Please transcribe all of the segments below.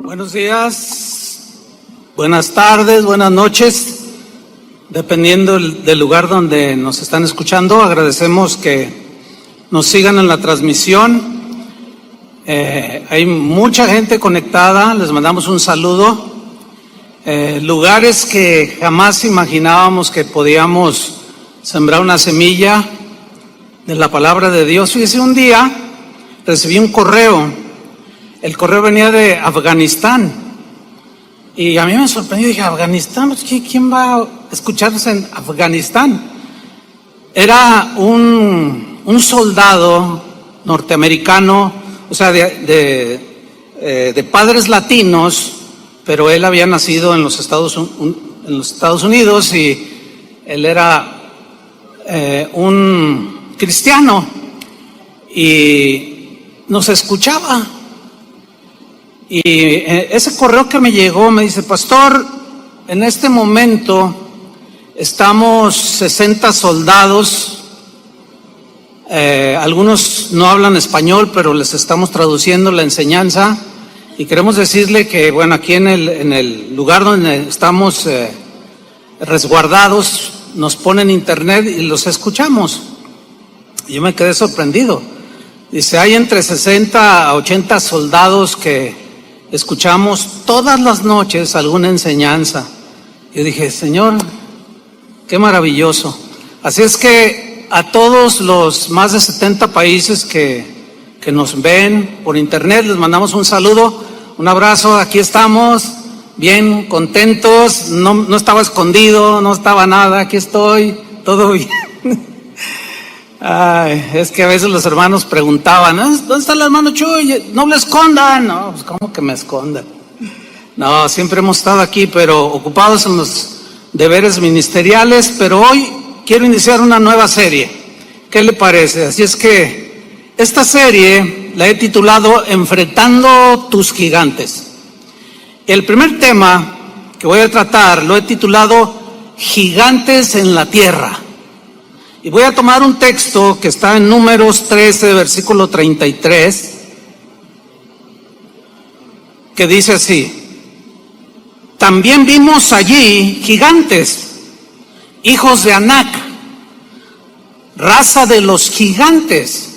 Buenos días, buenas tardes, buenas noches, dependiendo del lugar donde nos están escuchando. Agradecemos que nos sigan en la transmisión. Hay mucha gente conectada, les mandamos un saludo. Lugares que jamás imaginábamos que podíamos sembrar una semilla de la palabra de Dios. Fíjese, un día recibí un correo. El correo venía de Afganistán y a mí me sorprendió. Dije, ¿Afganistán? ¿Quién va a escucharnos en Afganistán? Era un soldado norteamericano, o sea, de padres latinos, pero él había nacido en los Estados Unidos y él era un cristiano y nos escuchaba. Y ese correo que me llegó me dice: pastor, en este momento estamos 60 soldados, algunos no hablan español, pero les estamos traduciendo la enseñanza, y queremos decirle que, bueno, aquí en el lugar donde estamos resguardados, nos ponen internet y los escuchamos. Y yo me quedé sorprendido. Dice, hay entre 60 a 80 soldados que escuchamos todas las noches alguna enseñanza. Yo dije, Señor, qué maravilloso. Así es que a todos los más de 70 países que nos ven por internet, les mandamos un saludo, un abrazo. Aquí estamos, bien contentos. No estaba escondido, no estaba nada, aquí estoy, todo bien. Ay, es que a veces los hermanos preguntaban, ¿dónde está el hermano Chuy? No le escondan. No, pues ¿cómo que me escondan? No, siempre hemos estado aquí, pero ocupados en los deberes ministeriales. Pero hoy quiero iniciar una nueva serie. ¿Qué le parece? Así es que esta serie la he titulado Enfrentando tus gigantes. El primer tema que voy a tratar lo he titulado Gigantes en la tierra. Y voy a tomar un texto que está en Números 13, versículo 33, que dice así: también vimos allí gigantes, hijos de Anac, raza de los gigantes,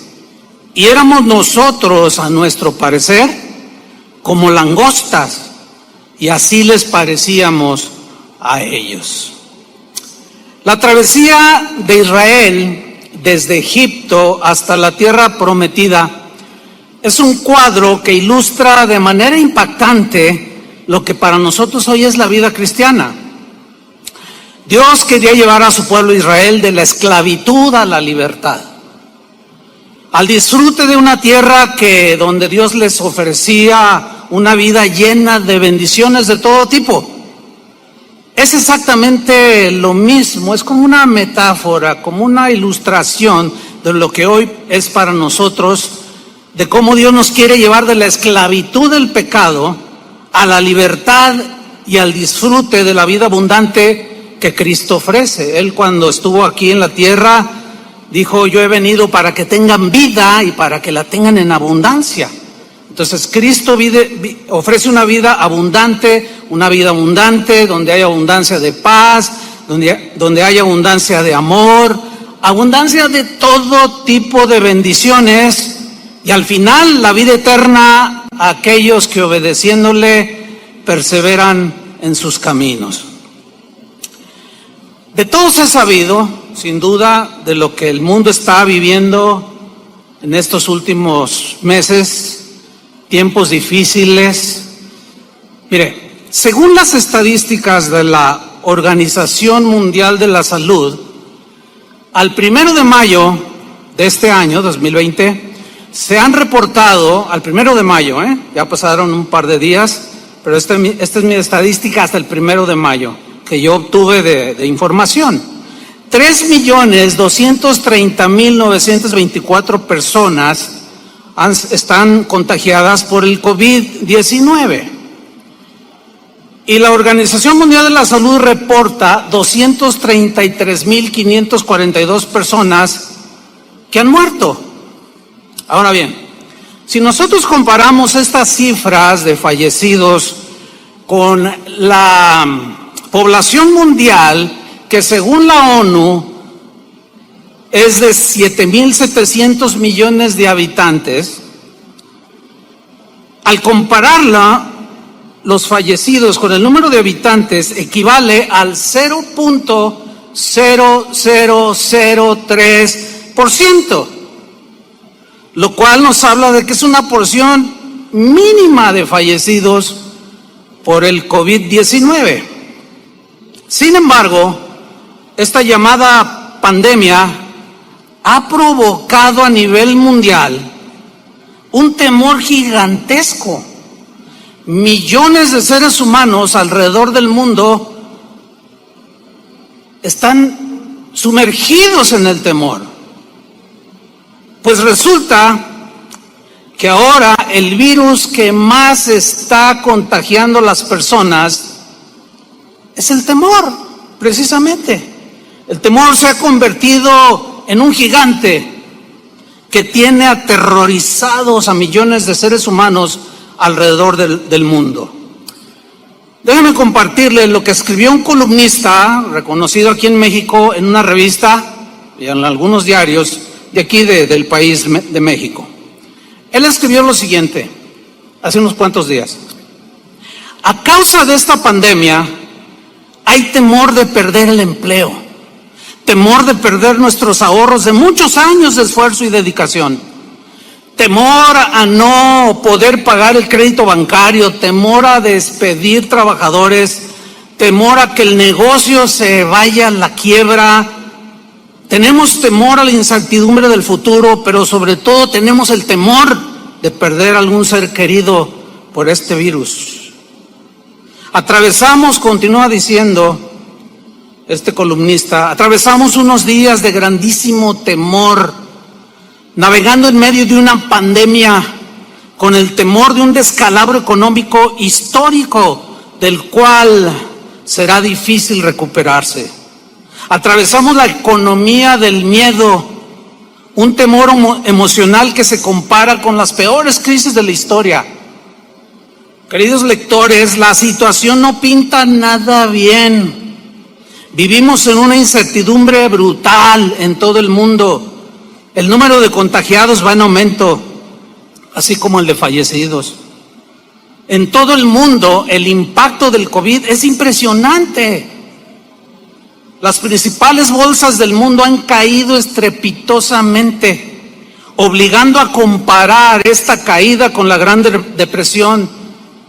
y éramos nosotros, a nuestro parecer, como langostas, y así les parecíamos a ellos. La travesía de Israel desde Egipto hasta la tierra prometida es un cuadro que ilustra de manera impactante lo que para nosotros hoy es la vida cristiana. Dios quería llevar a su pueblo Israel de la esclavitud a la libertad, al disfrute de una tierra donde Dios les ofrecía una vida llena de bendiciones de todo tipo. Es exactamente lo mismo, es como una metáfora, como una ilustración de lo que hoy es para nosotros, de cómo Dios nos quiere llevar de la esclavitud del pecado a la libertad y al disfrute de la vida abundante que Cristo ofrece. Él, cuando estuvo aquí en la tierra, dijo: yo he venido para que tengan vida y para que la tengan en abundancia. Entonces Cristo ofrece una vida abundante donde hay abundancia de paz, donde hay abundancia de amor, abundancia de todo tipo de bendiciones, y al final la vida eterna a aquellos que, obedeciéndole, perseveran en sus caminos. De todos he sabido, sin duda, de lo que el mundo está viviendo en estos últimos meses, tiempos difíciles. Mire, según las estadísticas de la Organización Mundial de la Salud, al 1 de mayo de este año, 2020, se han reportado, al 1 de mayo, ya pasaron un par de días, pero esta es mi estadística hasta el 1 de mayo, que yo obtuve de información. 3.230.924 personas están contagiadas por el COVID-19. Y la Organización Mundial de la Salud reporta 233.542 personas que han muerto. Ahora bien, Si nosotros comparamos estas cifras de fallecidos con la población mundial, que según la ONU es de 7.700 millones de habitantes, al compararla, los fallecidos con el número de habitantes equivale al 0.0003%, lo cual nos habla de que es una porción mínima de fallecidos por el COVID-19. Sin embargo, esta llamada pandemia ha provocado a nivel mundial un temor gigantesco. Millones de seres humanos alrededor del mundo están sumergidos en el temor. Pues resulta que ahora el virus que más está contagiando a las personas es el temor, precisamente. El temor se ha convertido en un gigante que tiene aterrorizados a millones de seres humanos alrededor del mundo. Déjenme compartirles lo que escribió un columnista reconocido aquí en México en una revista y en algunos diarios de aquí del país de México. Él escribió lo siguiente hace unos cuantos días: a causa de esta pandemia hay temor de perder el empleo, temor de perder nuestros ahorros de muchos años de esfuerzo y dedicación, temor a no poder pagar el crédito bancario, temor a despedir trabajadores, temor a que el negocio se vaya a la quiebra. Tenemos temor a la incertidumbre del futuro, pero sobre todo tenemos el temor de perder algún ser querido por este virus. Atravesamos, continúa diciendo este columnista, atravesamos unos días de grandísimo temor, navegando en medio de una pandemia, con el temor de un descalabro económico histórico del cual será difícil recuperarse. Atravesamos la economía del miedo, un temor emocional que se compara con las peores crisis de la historia. Queridos lectores, la situación no pinta nada bien. Vivimos en una incertidumbre brutal en todo el mundo. El número de contagiados va en aumento, así como el de fallecidos. En todo el mundo, el impacto del COVID es impresionante. Las principales bolsas del mundo han caído estrepitosamente, obligando a comparar esta caída con la Gran Depresión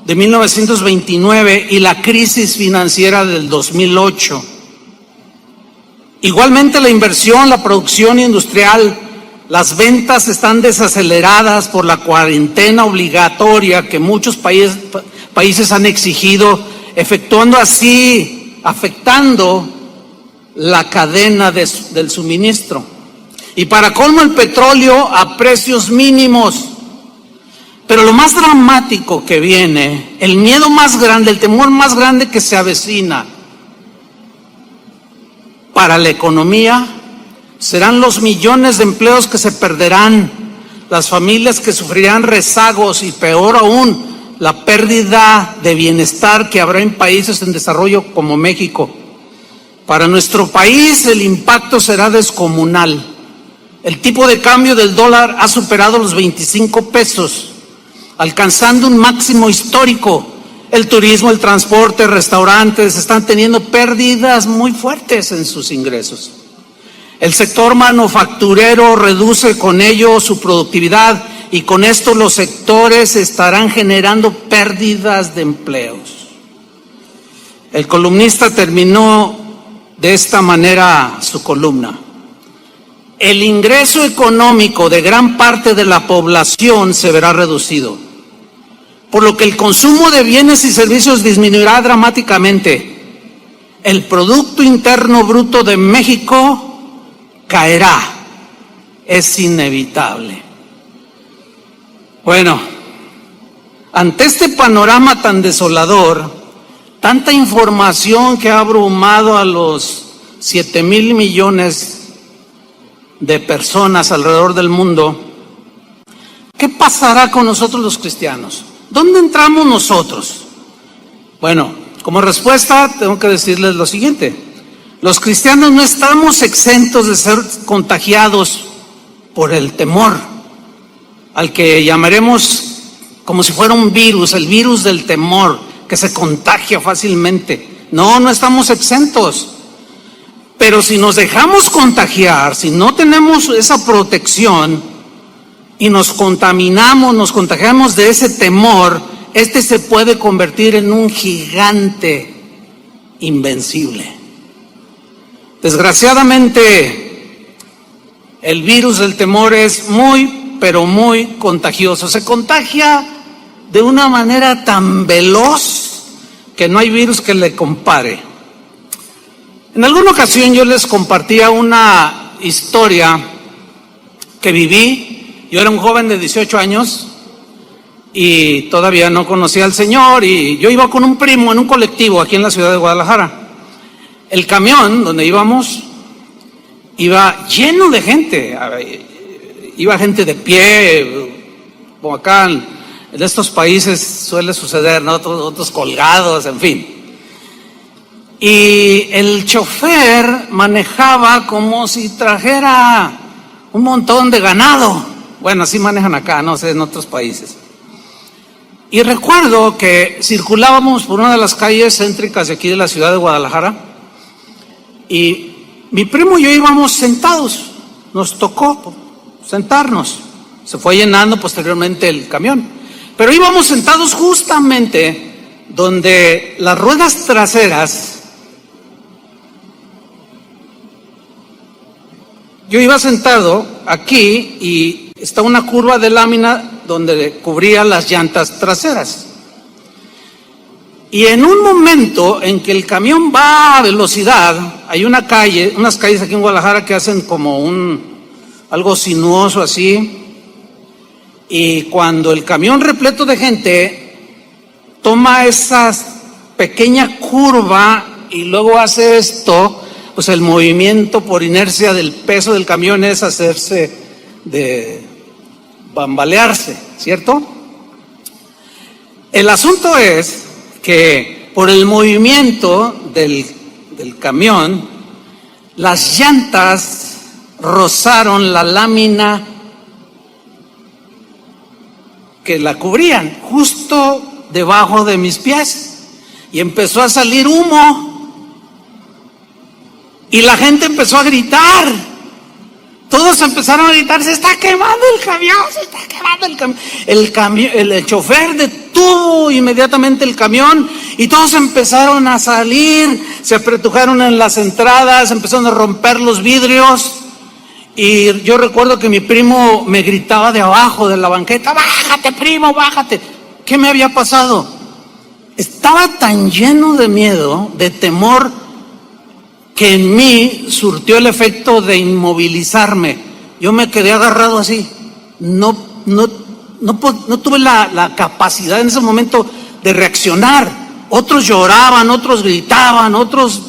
de 1929 y la crisis financiera del 2008. Igualmente, la inversión, la producción industrial, las ventas están desaceleradas por la cuarentena obligatoria que muchos países han exigido, afectando la cadena del suministro. Y para colmo, el petróleo a precios mínimos. Pero lo más dramático que viene, el miedo más grande, el temor más grande que se avecina para la economía, serán los millones de empleos que se perderán, las familias que sufrirán rezagos y, peor aún, la pérdida de bienestar que habrá en países en desarrollo como México. Para nuestro país el impacto será descomunal. El tipo de cambio del dólar ha superado los 25 pesos, alcanzando un máximo histórico. El turismo, el transporte, restaurantes están teniendo pérdidas muy fuertes en sus ingresos. El sector manufacturero reduce con ello su productividad y con esto los sectores estarán generando pérdidas de empleos. El columnista terminó de esta manera su columna: el ingreso económico de gran parte de la población se verá reducido, por lo que el consumo de bienes y servicios disminuirá dramáticamente. El Producto Interno Bruto de México caerá, es inevitable. Bueno, ante este panorama tan desolador, tanta información que ha abrumado a los 7,000 millones de personas alrededor del mundo, ¿qué pasará con nosotros los cristianos? ¿Dónde entramos nosotros? Bueno, como respuesta tengo que decirles lo siguiente: los cristianos no estamos exentos de ser contagiados por el temor, al que llamaremos como si fuera un virus, el virus del temor, que se contagia fácilmente. No estamos exentos. Pero si nos dejamos contagiar, si no tenemos esa protección y nos contagiamos de ese temor, este se puede convertir en un gigante invencible. Desgraciadamente, el virus del temor es muy, pero muy contagioso. Se contagia de una manera tan veloz que no hay virus que le compare. En alguna ocasión yo les compartía una historia que viví. Yo era un joven de 18 años y todavía no conocía al Señor, y yo iba con un primo en un colectivo aquí en la ciudad de Guadalajara. El camión donde íbamos iba lleno de gente, iba gente de pie, como acá en estos países suele suceder, ¿no? Otros colgados, en fin. Y el chofer manejaba como si trajera un montón de ganado. Bueno, así manejan acá, no sé, en otros países. Y recuerdo que circulábamos por una de las calles céntricas de aquí de la ciudad de Guadalajara, y mi primo y yo íbamos sentados, nos tocó sentarnos. Se fue llenando posteriormente el camión, pero íbamos sentados justamente donde las ruedas traseras. Yo iba sentado aquí y está una curva de lámina donde cubría las llantas traseras. Y en un momento en que el camión va a velocidad, hay unas calles aquí en Guadalajara que hacen como algo sinuoso así, y cuando el camión repleto de gente toma esa pequeña curva y luego hace esto, pues el movimiento por inercia del peso del camión es hacerse de bambalearse, ¿cierto? El asunto es que por el movimiento del camión, las llantas rozaron la lámina que la cubrían, justo debajo de mis pies, y empezó a salir humo. Y la gente empezó a gritar. Todos empezaron a gritar: se está quemando el camión, se está quemando el camión. El chofer detuvo inmediatamente el camión y todos empezaron a salir, se apretujaron en las entradas, empezaron a romper los vidrios. Y yo recuerdo que mi primo me gritaba de abajo de la banqueta: bájate, primo, bájate. ¿Qué me había pasado? Estaba tan lleno de miedo, de temor, que en mí surtió el efecto de inmovilizarme. Yo me quedé agarrado así. No tuve la capacidad en ese momento de reaccionar. Otros lloraban, otros gritaban, otros,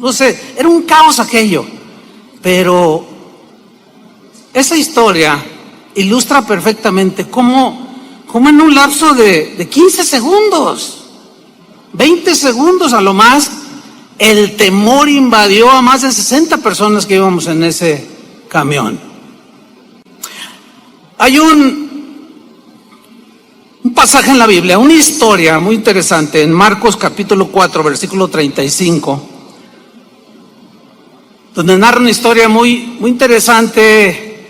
no sé, era un caos aquello. Pero esa historia ilustra perfectamente cómo en un lapso de 15 segundos, 20 segundos a lo más, el temor invadió a más de 60 personas que íbamos en ese camión. Hay un pasaje en la Biblia, una historia muy interesante en Marcos capítulo 4, versículo 35, donde narra una historia muy interesante,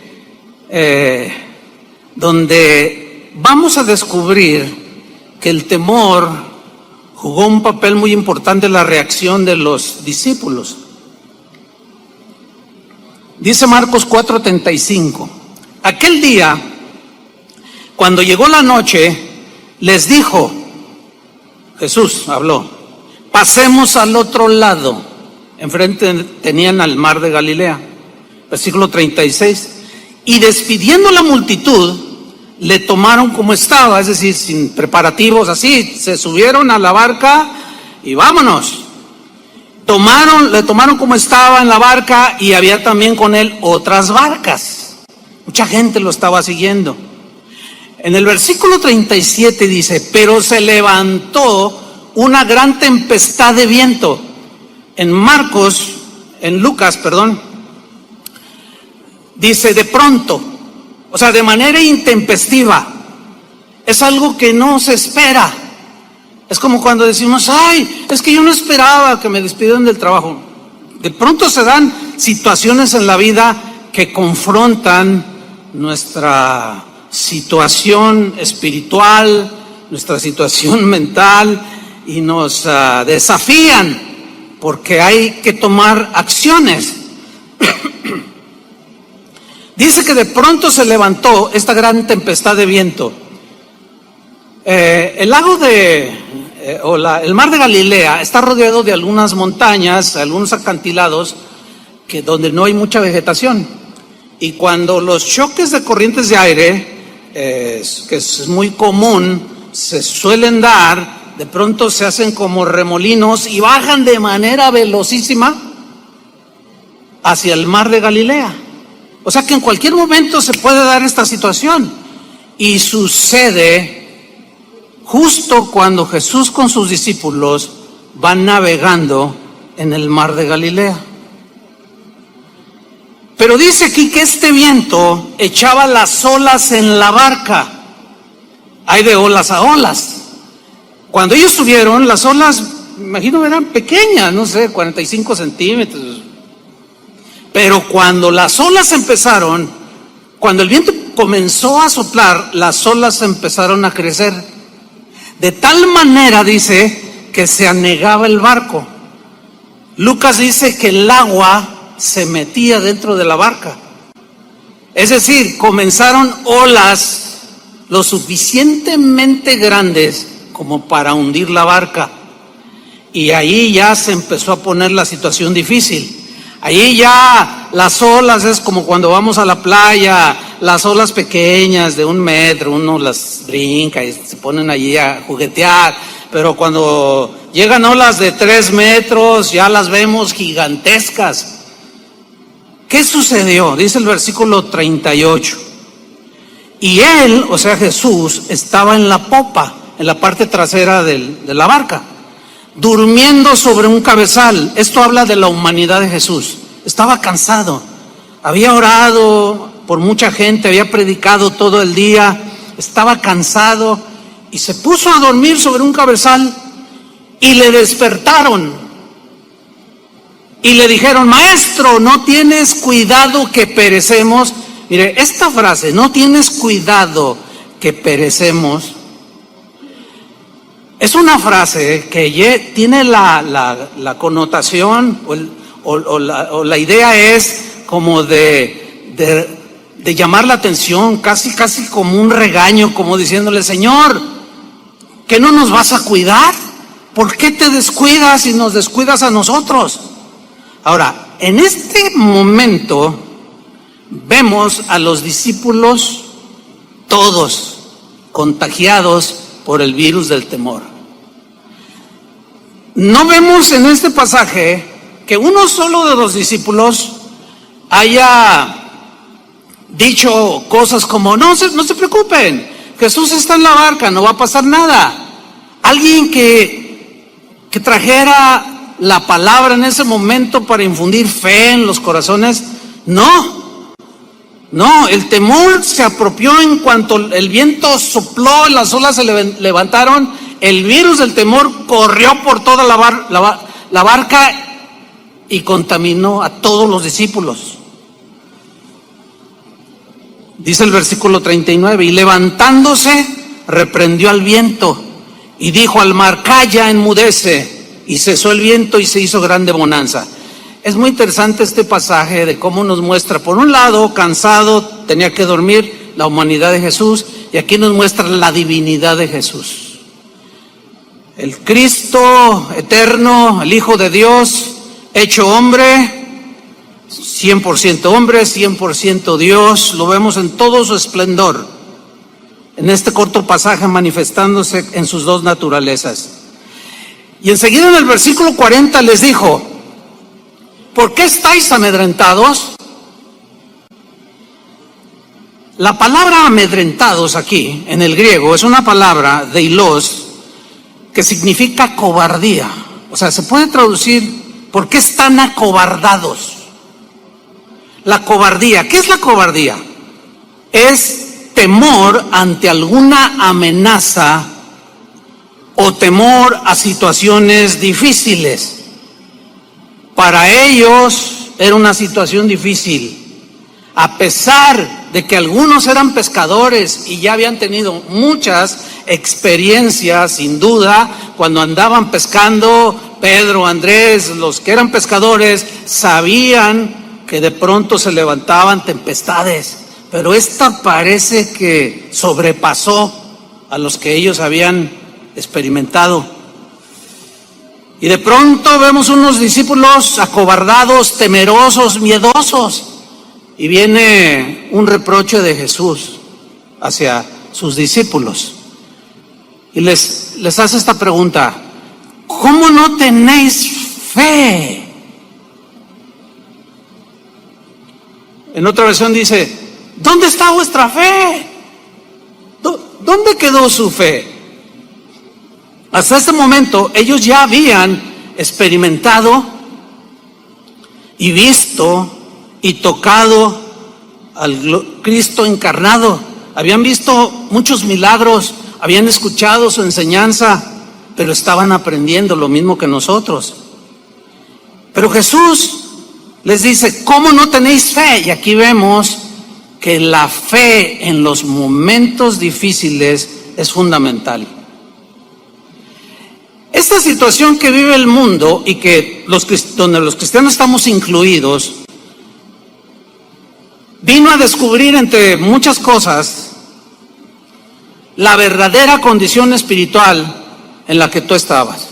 donde vamos a descubrir que el temor jugó un papel muy importante en la reacción de los discípulos. Dice Marcos 4:35: aquel día, cuando llegó la noche, les dijo, Jesús habló, pasemos al otro lado. Enfrente tenían al mar de Galilea. Versículo 36: y despidiendo la multitud, le tomaron como estaba, es decir, sin preparativos, así, se subieron a la barca y vámonos. Le tomaron como estaba en la barca, y había también con él otras barcas. Mucha gente lo estaba siguiendo. En el versículo 37 dice, pero se levantó una gran tempestad de viento. En Lucas, dice de pronto, o sea, de manera intempestiva. Es algo que no se espera. Es como cuando decimos, ay, es que yo no esperaba que me despidieran del trabajo. De pronto se dan situaciones en la vida que confrontan nuestra situación espiritual, nuestra situación mental y nos desafían porque hay que tomar acciones. Dice que de pronto se levantó esta gran tempestad de viento. El lago el mar de Galilea está rodeado de algunas montañas, algunos acantilados donde no hay mucha vegetación. Y cuando los choques de corrientes de aire, que es muy común, se suelen dar, de pronto se hacen como remolinos y bajan de manera velocísima hacia el mar de Galilea. O sea que en cualquier momento se puede dar esta situación. Y sucede justo cuando Jesús con sus discípulos van navegando en el mar de Galilea. Pero dice aquí que este viento echaba las olas en la barca. Hay de olas a olas. Cuando ellos subieron, las olas, me imagino, eran pequeñas, no sé, 45 centímetros. Pero cuando las olas empezaron, cuando el viento comenzó a soplar, las olas empezaron a crecer. De tal manera, dice, que se anegaba el barco. Lucas dice que el agua se metía dentro de la barca. Es decir, comenzaron olas lo suficientemente grandes como para hundir la barca. Y ahí ya se empezó a poner la situación difícil. Ahí ya las olas es como cuando vamos a la playa, las olas pequeñas de 1 metro, uno las brinca y se ponen allí a juguetear. Pero cuando llegan olas de 3 metros, ya las vemos gigantescas. ¿Qué sucedió? Dice el versículo 38. Y él, o sea Jesús, estaba en la popa, en la parte trasera de la barca, durmiendo sobre un cabezal. Esto habla de la humanidad de Jesús. Estaba cansado, había orado por mucha gente, había predicado todo el día, estaba cansado y se puso a dormir sobre un cabezal y le despertaron y le dijeron, maestro, ¿no tienes cuidado que perecemos? Mire, esta frase, no tienes cuidado que perecemos, es una frase que tiene la connotación o la idea es como de llamar la atención, casi como un regaño, como diciéndole, Señor, ¿que no nos vas a cuidar? ¿Por qué te descuidas y nos descuidas a nosotros? Ahora, en este momento vemos a los discípulos todos contagiados por el virus del temor. No vemos en este pasaje que uno solo de los discípulos haya dicho cosas como, no se preocupen, Jesús está en la barca, no va a pasar nada. Alguien que trajera la palabra en ese momento para infundir fe en los corazones, no, el temor se apropió en cuanto el viento sopló, las olas se levantaron, el virus del temor corrió por toda la barca y contaminó a todos los discípulos. Dice el versículo 39, y levantándose, reprendió al viento y dijo al mar, calla, enmudece. Y cesó el viento y se hizo grande bonanza. Es muy interesante este pasaje de cómo nos muestra, por un lado, cansado, tenía que dormir, la humanidad de Jesús, y aquí nos muestra la divinidad de Jesús. El Cristo eterno, el Hijo de Dios, hecho hombre, 100% hombre, 100% Dios, lo vemos en todo su esplendor, en este corto pasaje manifestándose en sus dos naturalezas. Y enseguida en el versículo 40 les dijo, ¿por qué estáis amedrentados? La palabra amedrentados aquí, en el griego, es una palabra, deilos, que significa cobardía. O sea, se puede traducir, ¿por qué están acobardados? La cobardía, ¿qué es la cobardía? Es temor ante alguna amenaza o temor a situaciones difíciles. Para ellos era una situación difícil. A pesar de que algunos eran pescadores y ya habían tenido muchas experiencias, sin duda, cuando andaban pescando, Pedro, Andrés, los que eran pescadores, sabían que de pronto se levantaban tempestades, pero esta parece que sobrepasó a los que ellos habían experimentado. Y de pronto vemos unos discípulos acobardados, temerosos, miedosos. Y viene un reproche de Jesús hacia sus discípulos. Y les hace esta pregunta: ¿cómo no tenéis fe? En otra versión dice: ¿dónde está vuestra fe? ¿Dónde quedó su fe? Hasta este momento ellos ya habían experimentado y visto y tocado al Cristo encarnado. Habían visto muchos milagros, habían escuchado su enseñanza, pero estaban aprendiendo lo mismo que nosotros. Pero Jesús les dice: ¿cómo no tenéis fe? Y aquí vemos que la fe en los momentos difíciles es fundamental. Esta situación que vive el mundo y que donde los cristianos estamos incluidos, vino a descubrir, entre muchas cosas, la verdadera condición espiritual en la que tú estabas.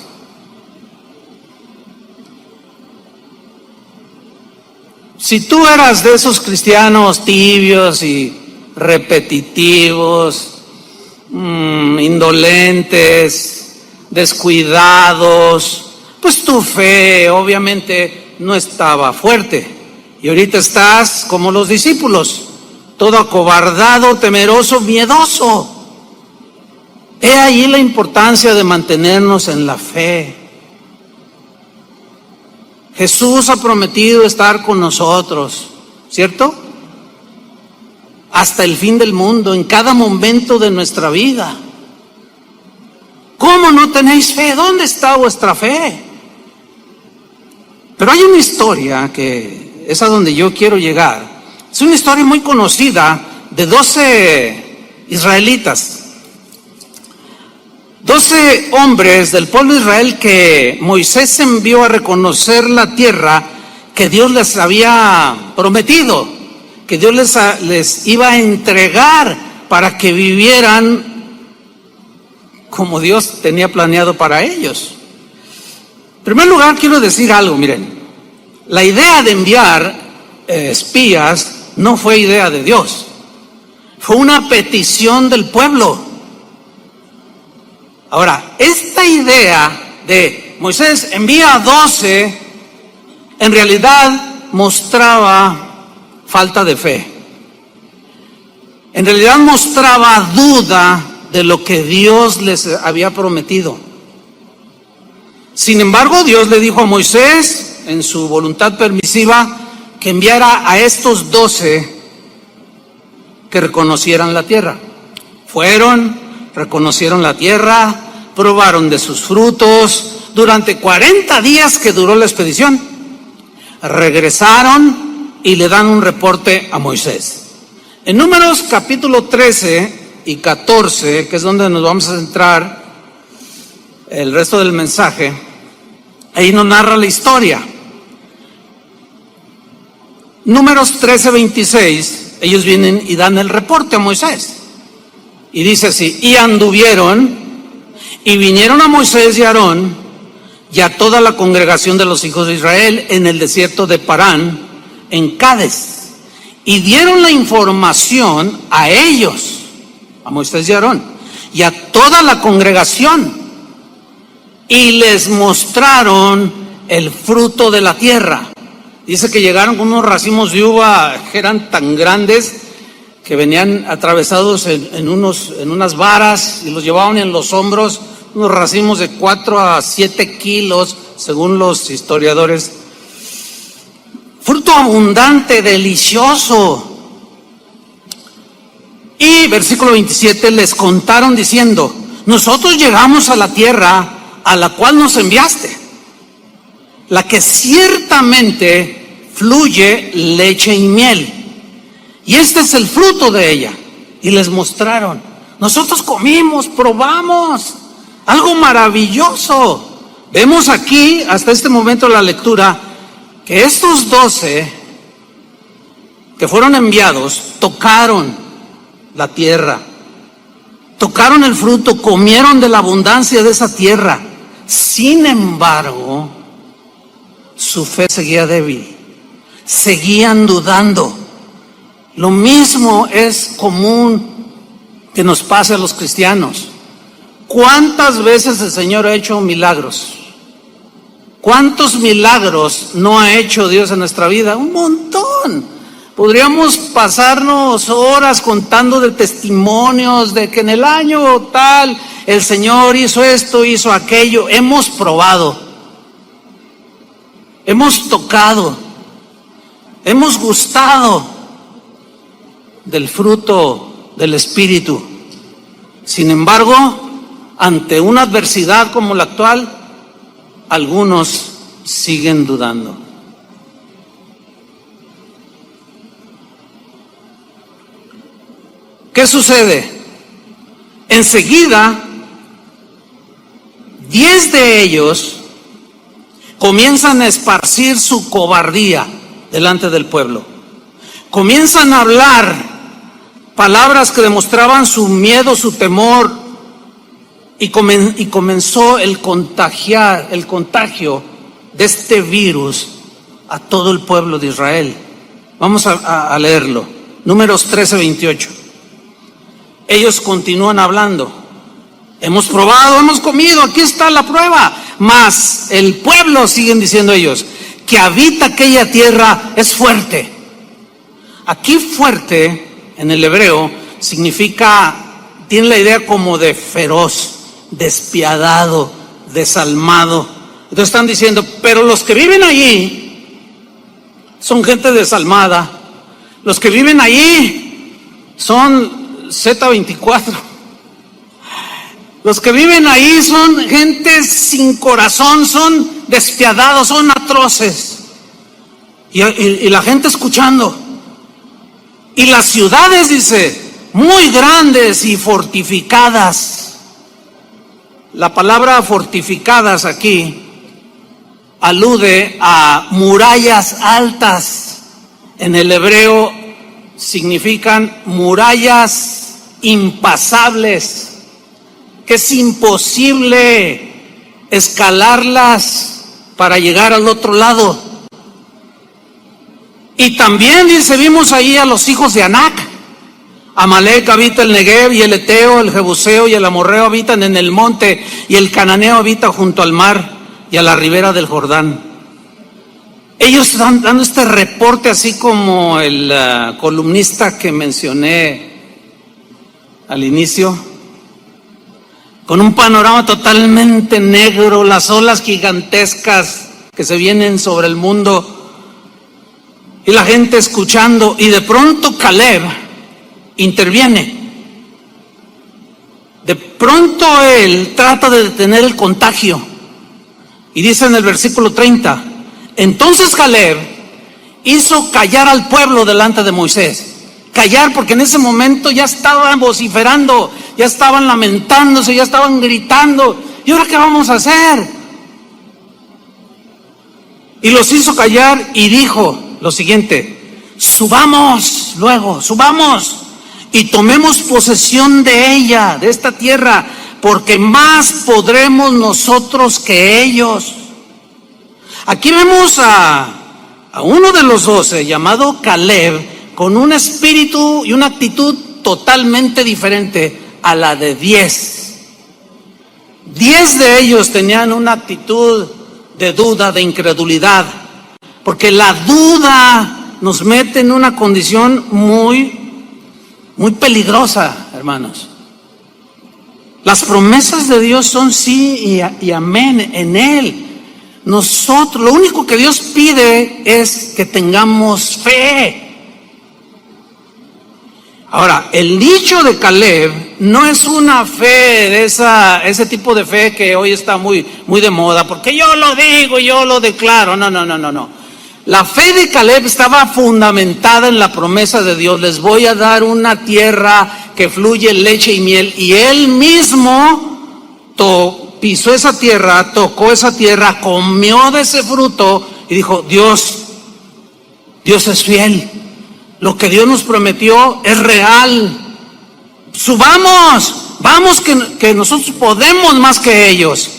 Si tú eras de esos cristianos tibios y repetitivos, indolentes, descuidados, pues tu fe obviamente no estaba fuerte. Y ahorita estás como los discípulos, todo acobardado, temeroso, miedoso. He ahí la importancia de mantenernos en la fe. Jesús ha prometido estar con nosotros, ¿cierto? Hasta el fin del mundo, en cada momento de nuestra vida. ¿Cómo no tenéis fe? ¿Dónde está vuestra fe? Pero hay una historia que es a donde yo quiero llegar. Es una historia muy conocida de 12 israelitas. 12 hombres del pueblo de Israel que Moisés envió a reconocer la tierra que Dios les había prometido, que Dios les iba a entregar para que vivieran como Dios tenía planeado para ellos. En primer lugar, quiero decir algo, miren. La idea de enviar espías no fue idea de Dios. Fue una petición del pueblo. Ahora, esta idea de Moisés envía a 12, en realidad mostraba falta de fe. En realidad mostraba duda de lo que Dios les había prometido. Sin embargo, Dios le dijo a Moisés, en su voluntad permisiva, que enviara a estos 12 que reconocieran la tierra. Fueron, reconocieron la tierra, probaron de sus frutos durante 40 días que duró la expedición. Regresaron y le dan un reporte a Moisés. En Números capítulo 13 y 14, que es donde nos vamos a centrar el resto del mensaje, ahí nos narra la historia. Números 13:26, ellos vienen y dan el reporte a Moisés. Y dice así: y anduvieron y vinieron a Moisés y a Aarón y a toda la congregación de los hijos de Israel en el desierto de Parán, en Cades, y dieron la información a ellos, a Moisés y a Aarón, y a toda la congregación, y les mostraron el fruto de la tierra. Dice que llegaron con unos racimos de uva que eran tan grandes que venían atravesados en unas varas y los llevaban en los hombros, unos racimos de 4 a 7 kilos, según los historiadores. Fruto abundante, delicioso. Y versículo 27, les contaron diciendo: nosotros llegamos a la tierra a la cual nos enviaste, la que ciertamente fluye leche y miel, y este es el fruto de ella. Y les mostraron. Nosotros comimos, probamos, algo maravilloso. Vemos aquí, hasta este momento de la lectura, que estos 12 que fueron enviados tocaron la tierra, tocaron el fruto, comieron de la abundancia de esa tierra. Sin embargo, su fe seguía débil, seguían dudando. Lo mismo es común que nos pase a los cristianos. ¿Cuántas veces el Señor ha hecho milagros? ¿Cuántos milagros no ha hecho Dios en nuestra vida? Un montón. Podríamos pasarnos horas contando de testimonios de que en el año tal el Señor hizo esto, hizo aquello. Hemos probado, hemos tocado, hemos gustado del fruto del Espíritu. Sin embargo, ante una adversidad como la actual, algunos siguen dudando. ¿Qué sucede? Enseguida, 10 de ellos comienzan a esparcir su cobardía delante del pueblo. Comienzan a hablar palabras que demostraban su miedo, su temor, y comenzó el contagio de este virus a todo el pueblo de Israel. Vamos a leerlo. Números 13:28. Ellos continúan hablando. Hemos probado, hemos comido, aquí está la prueba. Mas el pueblo, siguen diciendo ellos, que habita aquella tierra es fuerte. Aquí fuerte, en el hebreo, significa, tiene la idea como de feroz, despiadado, desalmado. Entonces están diciendo, pero los que viven allí son gente desalmada. Los que viven allí son Z24. Los que viven ahí son gente sin corazón, son despiadados, son atroces. Y la gente escuchando. Y las ciudades, dice, muy grandes y fortificadas. La palabra fortificadas aquí alude a murallas altas. En el hebreo significan murallas impasables, que es imposible escalarlas para llegar al otro lado. Y también dice, vimos ahí a los hijos de Anac. Amalek habita el Negev, y el Eteo, el Jebuseo y el Amorreo habitan en el monte, y el Cananeo habita junto al mar y a la ribera del Jordán. Ellos están dando este reporte, así como el columnista que mencioné al inicio, con un panorama totalmente negro, las olas gigantescas que se vienen sobre el mundo, y la gente escuchando, y de pronto Caleb interviene. De pronto él trata de detener el contagio, y dice en el versículo 30, entonces Caleb hizo callar al pueblo delante de Moisés. Callar, porque en ese momento ya estaban vociferando, ya estaban lamentándose, ya estaban gritando. ¿Y ahora qué vamos a hacer? Y los hizo callar y dijo lo siguiente: subamos luego, subamos y tomemos posesión de ella, de esta tierra, porque más podremos nosotros que ellos. Aquí vemos a uno de los 12, llamado Caleb, con un espíritu y una actitud totalmente diferente a la de 10. 10 de ellos tenían una actitud de duda, de incredulidad, porque la duda nos mete en una condición muy muy peligrosa, hermanos. Las promesas de Dios son sí y amén en Él. Nosotros, lo único que Dios pide es que tengamos fe. Ahora, el dicho de Caleb no es una fe de ese tipo de fe que hoy está muy de moda, porque yo lo digo, yo lo declaro. No. La fe de Caleb estaba fundamentada en la promesa de Dios. Les voy a dar una tierra que fluye leche y miel, y él mismo pisó esa tierra, tocó esa tierra, comió de ese fruto y dijo: Dios es fiel. Lo que Dios nos prometió es real. Vamos que nosotros podemos más que ellos.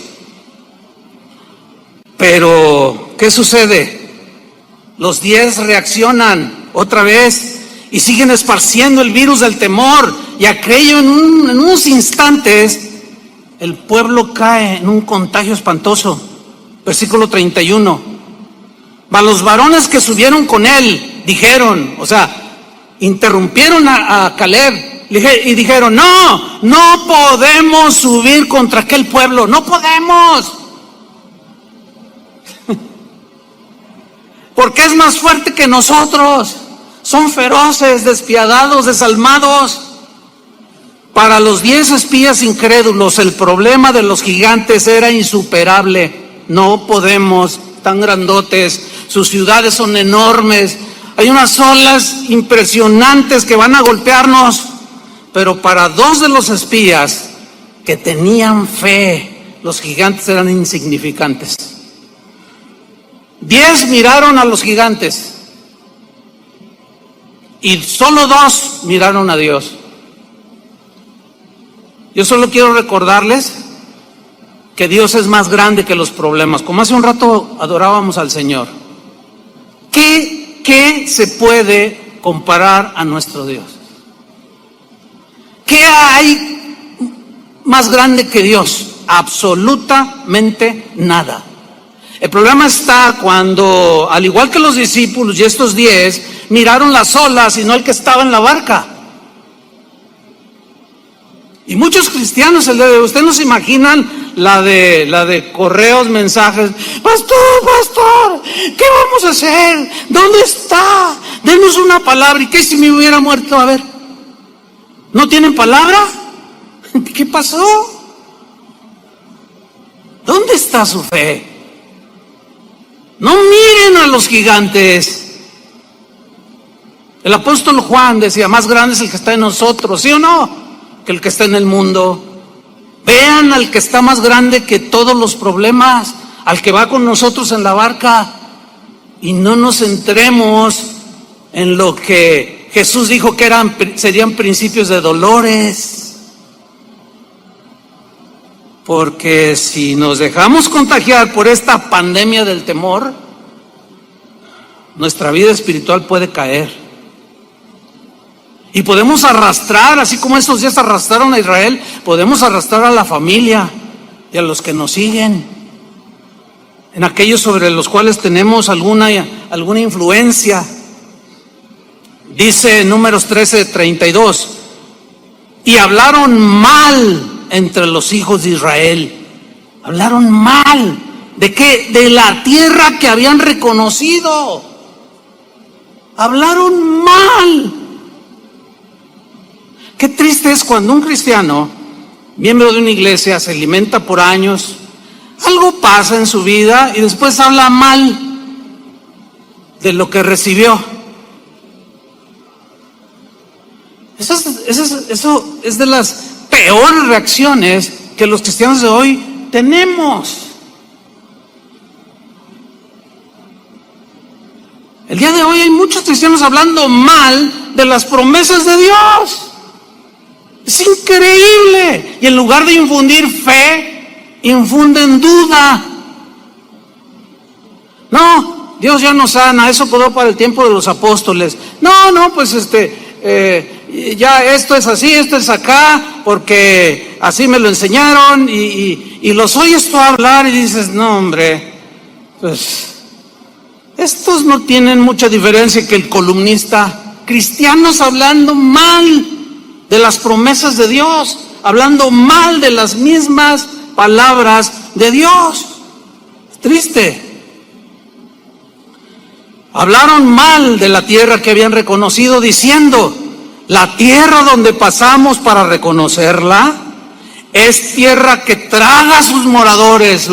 Pero, ¿qué sucede? Los 10 reaccionan otra vez y siguen esparciendo el virus del temor. Y aquello en unos instantes, el pueblo cae en un contagio espantoso. Versículo 31. Mas los varones que subieron con él dijeron, interrumpieron a Caleb y dijeron: no podemos subir contra aquel pueblo, no podemos, porque es más fuerte que nosotros, son feroces, despiadados, desalmados. Para los 10 espías incrédulos, el problema de los gigantes era insuperable. No podemos, tan grandotes, sus ciudades son enormes, hay unas olas impresionantes que van a golpearnos. Pero para 2 de los espías que tenían fe, los gigantes eran insignificantes. 10 miraron a los gigantes y solo 2 miraron a Dios. Yo solo quiero recordarles que Dios es más grande que los problemas. Como hace un rato adorábamos al Señor. ¿Qué se puede comparar a nuestro Dios? ¿Qué hay más grande que Dios? Absolutamente nada. El problema está cuando, al igual que los discípulos y estos 10, miraron las olas y no el que estaba en la barca. Y muchos cristianos, ustedes no se imaginan la de correos, mensajes: pastor, ¿qué vamos a hacer? ¿Dónde está? Denos una palabra. ¿Y qué si me hubiera muerto? A ver, ¿no tienen palabra? ¿Qué pasó? ¿Dónde está su fe? No miren a los gigantes. El apóstol Juan decía: más grande es el que está en nosotros, ¿sí o no?, que el que está en el mundo. Vean al que está más grande que todos los problemas, al que va con nosotros en la barca, y no nos centremos en lo que Jesús dijo que serían principios de dolores. Porque si nos dejamos contagiar por esta pandemia del temor, nuestra vida espiritual puede caer. Y podemos arrastrar, así como estos días arrastraron a Israel, podemos arrastrar a la familia y a los que nos siguen, en aquellos sobre los cuales tenemos alguna influencia. Dice Números 13:32, y hablaron mal entre los hijos de Israel. Hablaron mal. ¿De qué? De la tierra que habían reconocido. Hablaron mal. Qué triste es cuando un cristiano, miembro de una iglesia, se alimenta por años, algo pasa en su vida y después habla mal de lo que recibió. Eso es de las peores reacciones que los cristianos de hoy tenemos. El día de hoy hay muchos cristianos hablando mal de las promesas de Dios. Es increíble. Y en lugar de infundir fe, infunden duda. No, Dios ya no sana, eso quedó para el tiempo de los apóstoles. Pues ya esto es así, esto es acá, porque así me lo enseñaron, y los oyes tú hablar y dices: no, hombre, pues estos no tienen mucha diferencia que el columnista. Cristianos hablando mal de las promesas de Dios, hablando mal de las mismas palabras de Dios. Triste. Hablaron mal de la tierra que habían reconocido, diciendo: la tierra donde pasamos para reconocerla es tierra que traga a sus moradores.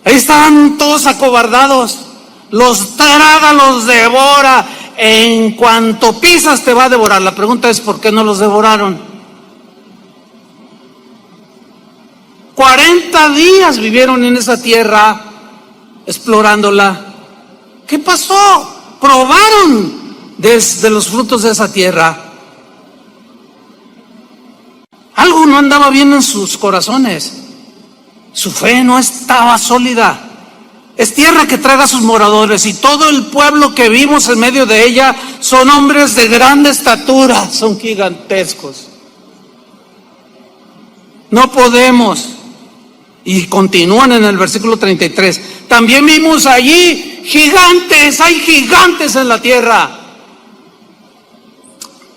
Ahí estaban todos acobardados. Los traga, los devora. En cuanto pisas te va a devorar. La pregunta es: ¿por qué no los devoraron? 40 días vivieron en esa tierra, explorándola. ¿Qué pasó? Probaron de los frutos de esa tierra. Algo no andaba bien en sus corazones. Su fe no estaba sólida. Es tierra que traga a sus moradores, y todo el pueblo que vimos en medio de ella son hombres de grande estatura, son gigantescos. No podemos. Y continúan en el versículo 33. También vimos allí gigantes, hay gigantes en la tierra.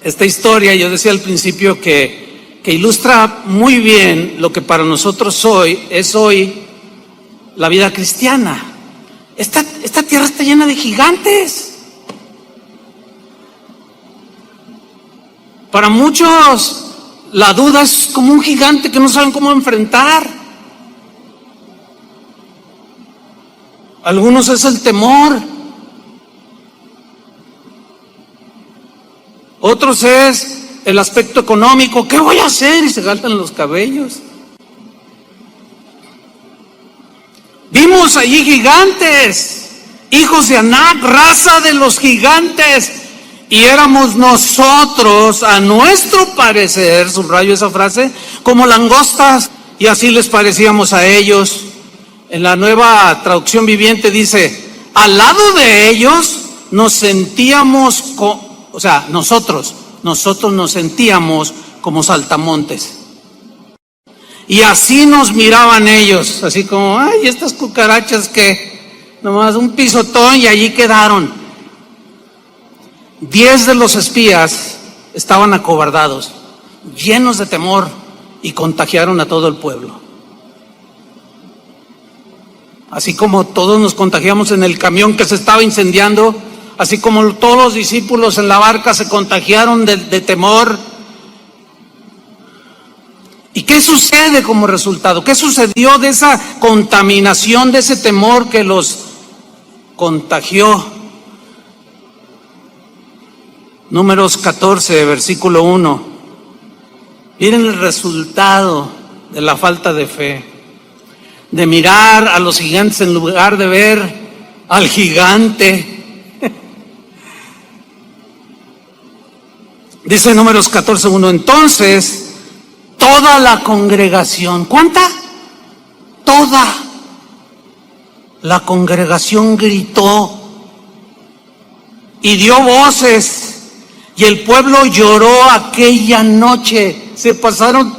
Esta historia, yo decía al principio que ilustra muy bien lo que para nosotros es hoy la vida cristiana. Esta tierra está llena de gigantes. Para muchos la duda es como un gigante que no saben cómo enfrentar. Algunos es el temor. Otros es el aspecto económico. ¿Qué voy a hacer? Y se galtan los cabellos. Vimos allí gigantes, hijos de Anac, raza de los gigantes, y éramos nosotros, a nuestro parecer, subrayo esa frase, como langostas, y así les parecíamos a ellos. En la Nueva Traducción Viviente dice: al lado de ellos nos sentíamos, nosotros nos sentíamos como saltamontes. Y así nos miraban ellos, así como: ay, estas cucarachas que nomás un pisotón y allí quedaron. 10 de los espías estaban acobardados, llenos de temor, y contagiaron a todo el pueblo. Así como todos nos contagiamos en el camión que se estaba incendiando, así como todos los discípulos en la barca se contagiaron de temor. ¿Y qué sucede como resultado? ¿Qué sucedió de esa contaminación, de ese temor que los contagió? Números 14, versículo 1. Miren el resultado de la falta de fe, de mirar a los gigantes en lugar de ver al gigante. Dice Números 14:1, entonces toda la congregación, ¿cuánta? Toda la congregación gritó y dio voces, y el pueblo lloró aquella noche. Se pasaron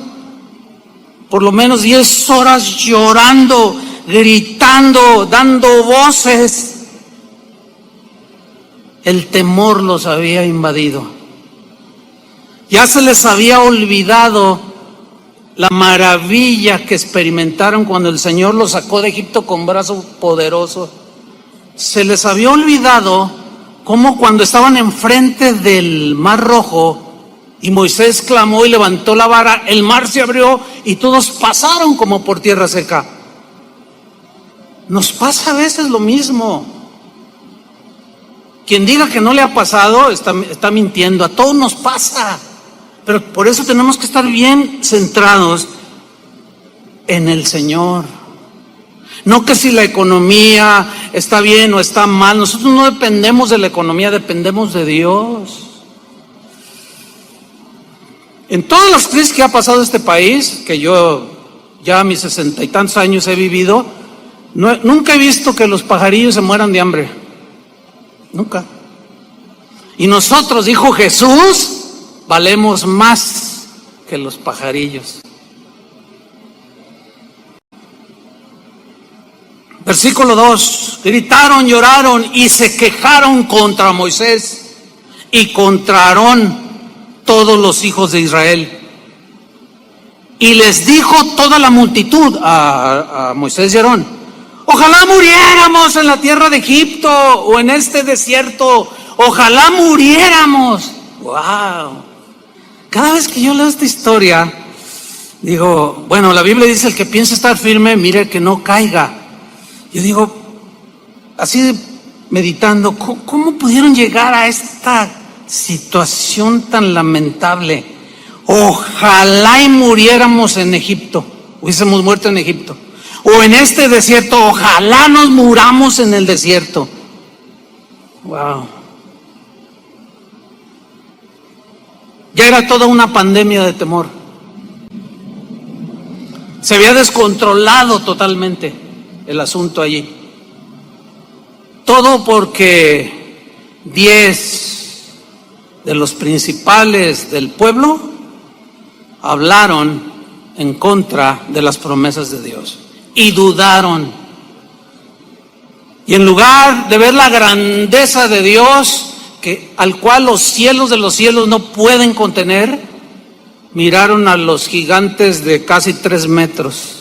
por lo menos 10 horas llorando, gritando, dando voces. El temor los había invadido. Ya se les había olvidado la maravilla que experimentaron cuando el Señor los sacó de Egipto con brazo poderoso. Se les había olvidado cómo cuando estaban enfrente del Mar Rojo y Moisés clamó y levantó la vara, el mar se abrió y todos pasaron como por tierra seca. Nos pasa a veces lo mismo. Quien diga que no le ha pasado está mintiendo. A todos nos pasa. Pero por eso tenemos que estar bien centrados en el Señor. No que si la economía está bien o está mal. Nosotros no dependemos de la economía, dependemos de Dios. En todas las crisis que ha pasado este país, que yo ya a mis 60 y tantos años he vivido, nunca he visto que los pajarillos se mueran de hambre. Nunca. Y nosotros, dijo Jesús, valemos más que los pajarillos. Versículo 2, gritaron, lloraron y se quejaron contra Moisés y contra Aarón todos los hijos de Israel. Y les dijo toda la multitud a Moisés y Aarón: ojalá muriéramos en la tierra de Egipto o en este desierto, ojalá muriéramos. ¡Wow! Cada vez que yo leo esta historia, digo, bueno, la Biblia dice: el que piensa estar firme, mire que no caiga. Yo digo, así meditando, ¿cómo pudieron llegar a esta situación tan lamentable? Ojalá y muriéramos en Egipto, hubiésemos muerto en Egipto, o en este desierto, ojalá nos muramos en el desierto. Wow. Ya era toda una pandemia de temor. Se había descontrolado totalmente el asunto allí. Todo porque 10 de los principales del pueblo hablaron en contra de las promesas de Dios y dudaron. Y en lugar de ver la grandeza de Dios, al cual los cielos de los cielos no pueden contener, miraron a los gigantes de casi 3 metros.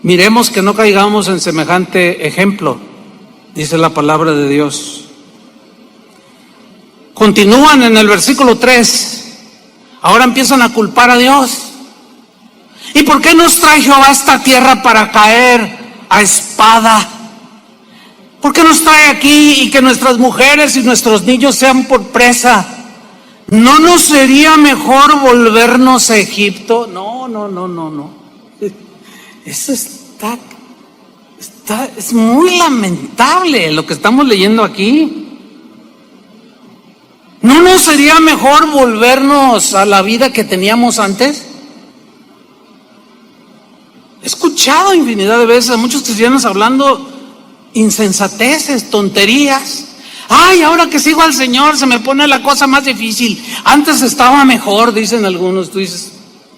Miremos que no caigamos en semejante ejemplo, dice la palabra de Dios. Continúan en el versículo 3. Ahora empiezan a culpar a Dios. ¿Y por qué nos trae Jehová a esta tierra para caer a espada? ¿Por qué nos trae aquí y que nuestras mujeres y nuestros niños sean por presa? ¿No nos sería mejor volvernos a Egipto? No. Eso es muy lamentable lo que estamos leyendo aquí. ¿No nos sería mejor volvernos a la vida que teníamos antes? He escuchado infinidad de veces a muchos cristianos hablando insensateces, tonterías. Ay, ahora que sigo al Señor se me pone la cosa más difícil. Antes estaba mejor, dicen algunos. Tú dices,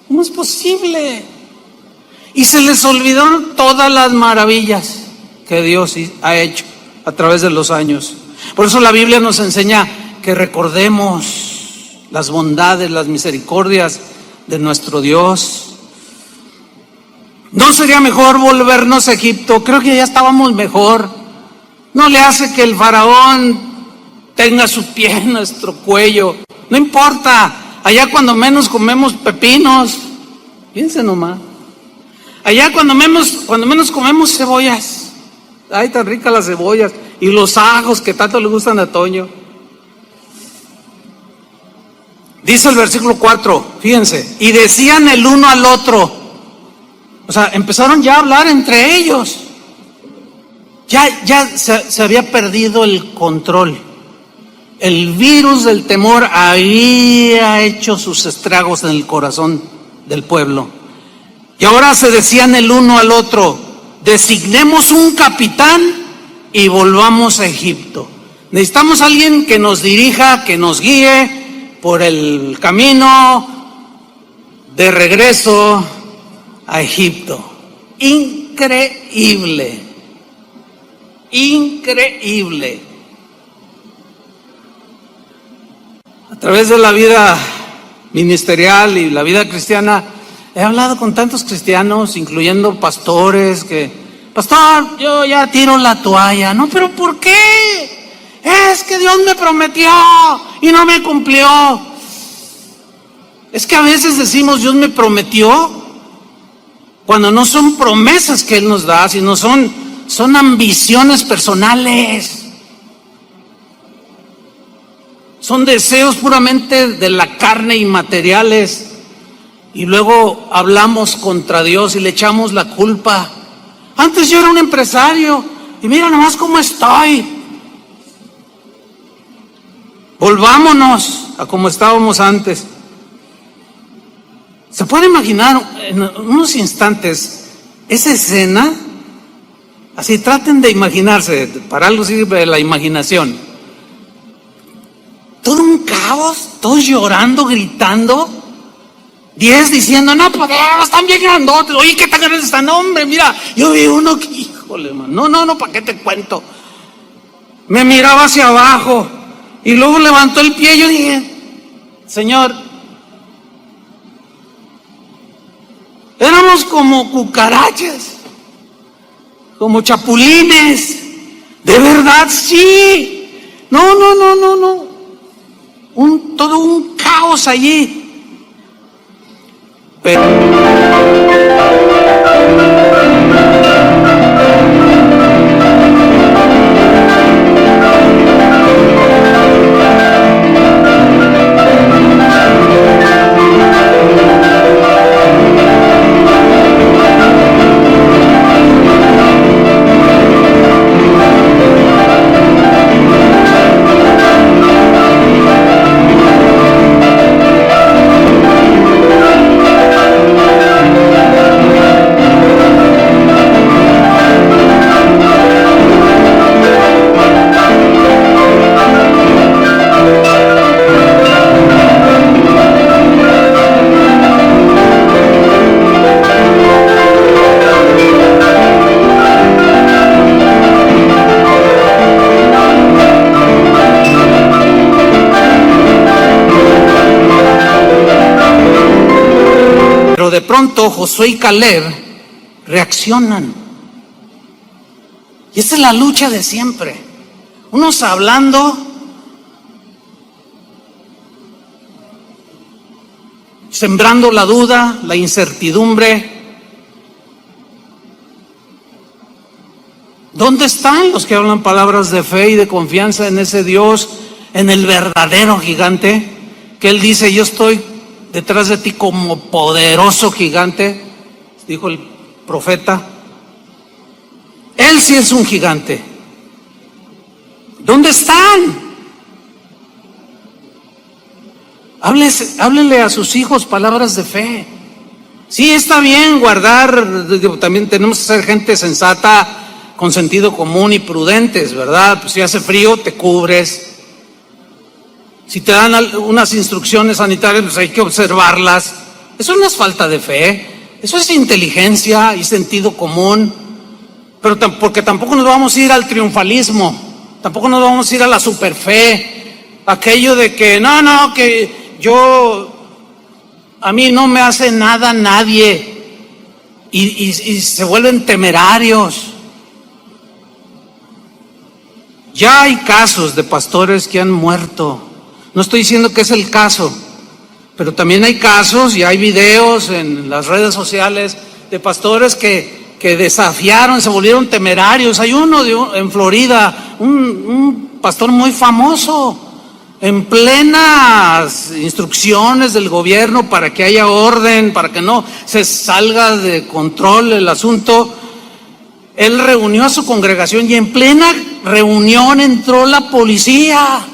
¿cómo es posible? Y se les olvidaron todas las maravillas que Dios ha hecho a través de los años. Por eso la Biblia nos enseña que recordemos las bondades, las misericordias de nuestro Dios. ¿No sería mejor volvernos a Egipto? Creo que ya estábamos mejor. No le hace que el faraón tenga su pie en nuestro cuello. No importa. Allá cuando menos comemos pepinos. Piensen nomás. Allá cuando menos comemos cebollas. Ay, tan ricas las cebollas. Y los ajos que tanto le gustan a Toño. Dice el versículo 4, fíjense. Y decían el uno al otro. O sea, empezaron ya a hablar entre ellos. Ya se había perdido el control. El virus del temor había hecho sus estragos en el corazón del pueblo. Y ahora se decían el uno al otro: designemos un capitán y volvamos a Egipto. Necesitamos a alguien que nos dirija, que nos guíe por el camino de regreso a Egipto. Increíble. A través de la vida ministerial y la vida cristiana, he hablado con tantos cristianos, incluyendo pastores, que, pastor, yo ya tiro la toalla. No, pero ¿por qué? Es que Dios me prometió y no me cumplió. Es que a veces decimos Dios me prometió cuando no son promesas que Él nos da, sino son ambiciones personales. Son deseos puramente de la carne y materiales. Y luego hablamos contra Dios y le echamos la culpa. Antes yo era un empresario y mira nomás cómo estoy. Volvámonos a como estábamos antes. ¿Se puede imaginar en unos instantes esa escena? Así traten de imaginarse, para algo sirve la imaginación. Todo un caos, todos llorando, gritando. 10 diciendo, no podemos, están bien grandotes. Oye, ¿qué tan grandes están? Hombre, mira, yo vi uno que, híjole, man. No, ¿para qué te cuento? Me miraba hacia abajo Y luego levantó el pie y yo dije, Señor, éramos como cucarachas, como chapulines. De verdad, sí. No. Todo un caos allí. Pero de pronto Josué y Caleb reaccionan. Y esa es la lucha de siempre. Unos hablando, sembrando la duda, la incertidumbre. ¿Dónde están los que hablan palabras de fe y de confianza en ese Dios, en el verdadero gigante? Que Él dice, yo estoy detrás de ti como poderoso gigante, dijo el profeta. Él sí es un gigante. ¿Dónde están? Háblenle a sus hijos palabras de fe. Sí, está bien guardar, también tenemos que ser gente sensata, con sentido común y prudentes, ¿verdad? Pues si hace frío, te cubres. Si te dan unas instrucciones sanitarias, pues hay que observarlas. Eso no es falta de fe, eso es inteligencia y sentido común. Pero porque tampoco nos vamos a ir al triunfalismo, tampoco nos vamos a ir a la superfe, aquello de que que a mí no me hace nada nadie, y se vuelven temerarios. Ya hay casos de pastores que han muerto. No estoy diciendo que es el caso, pero también hay casos y hay videos en las redes sociales de pastores que desafiaron, se volvieron temerarios. Hay uno en Florida, un pastor muy famoso, en plenas instrucciones del gobierno para que haya orden, para que no se salga de control el asunto. Él reunió a su congregación y en plena reunión entró la policía.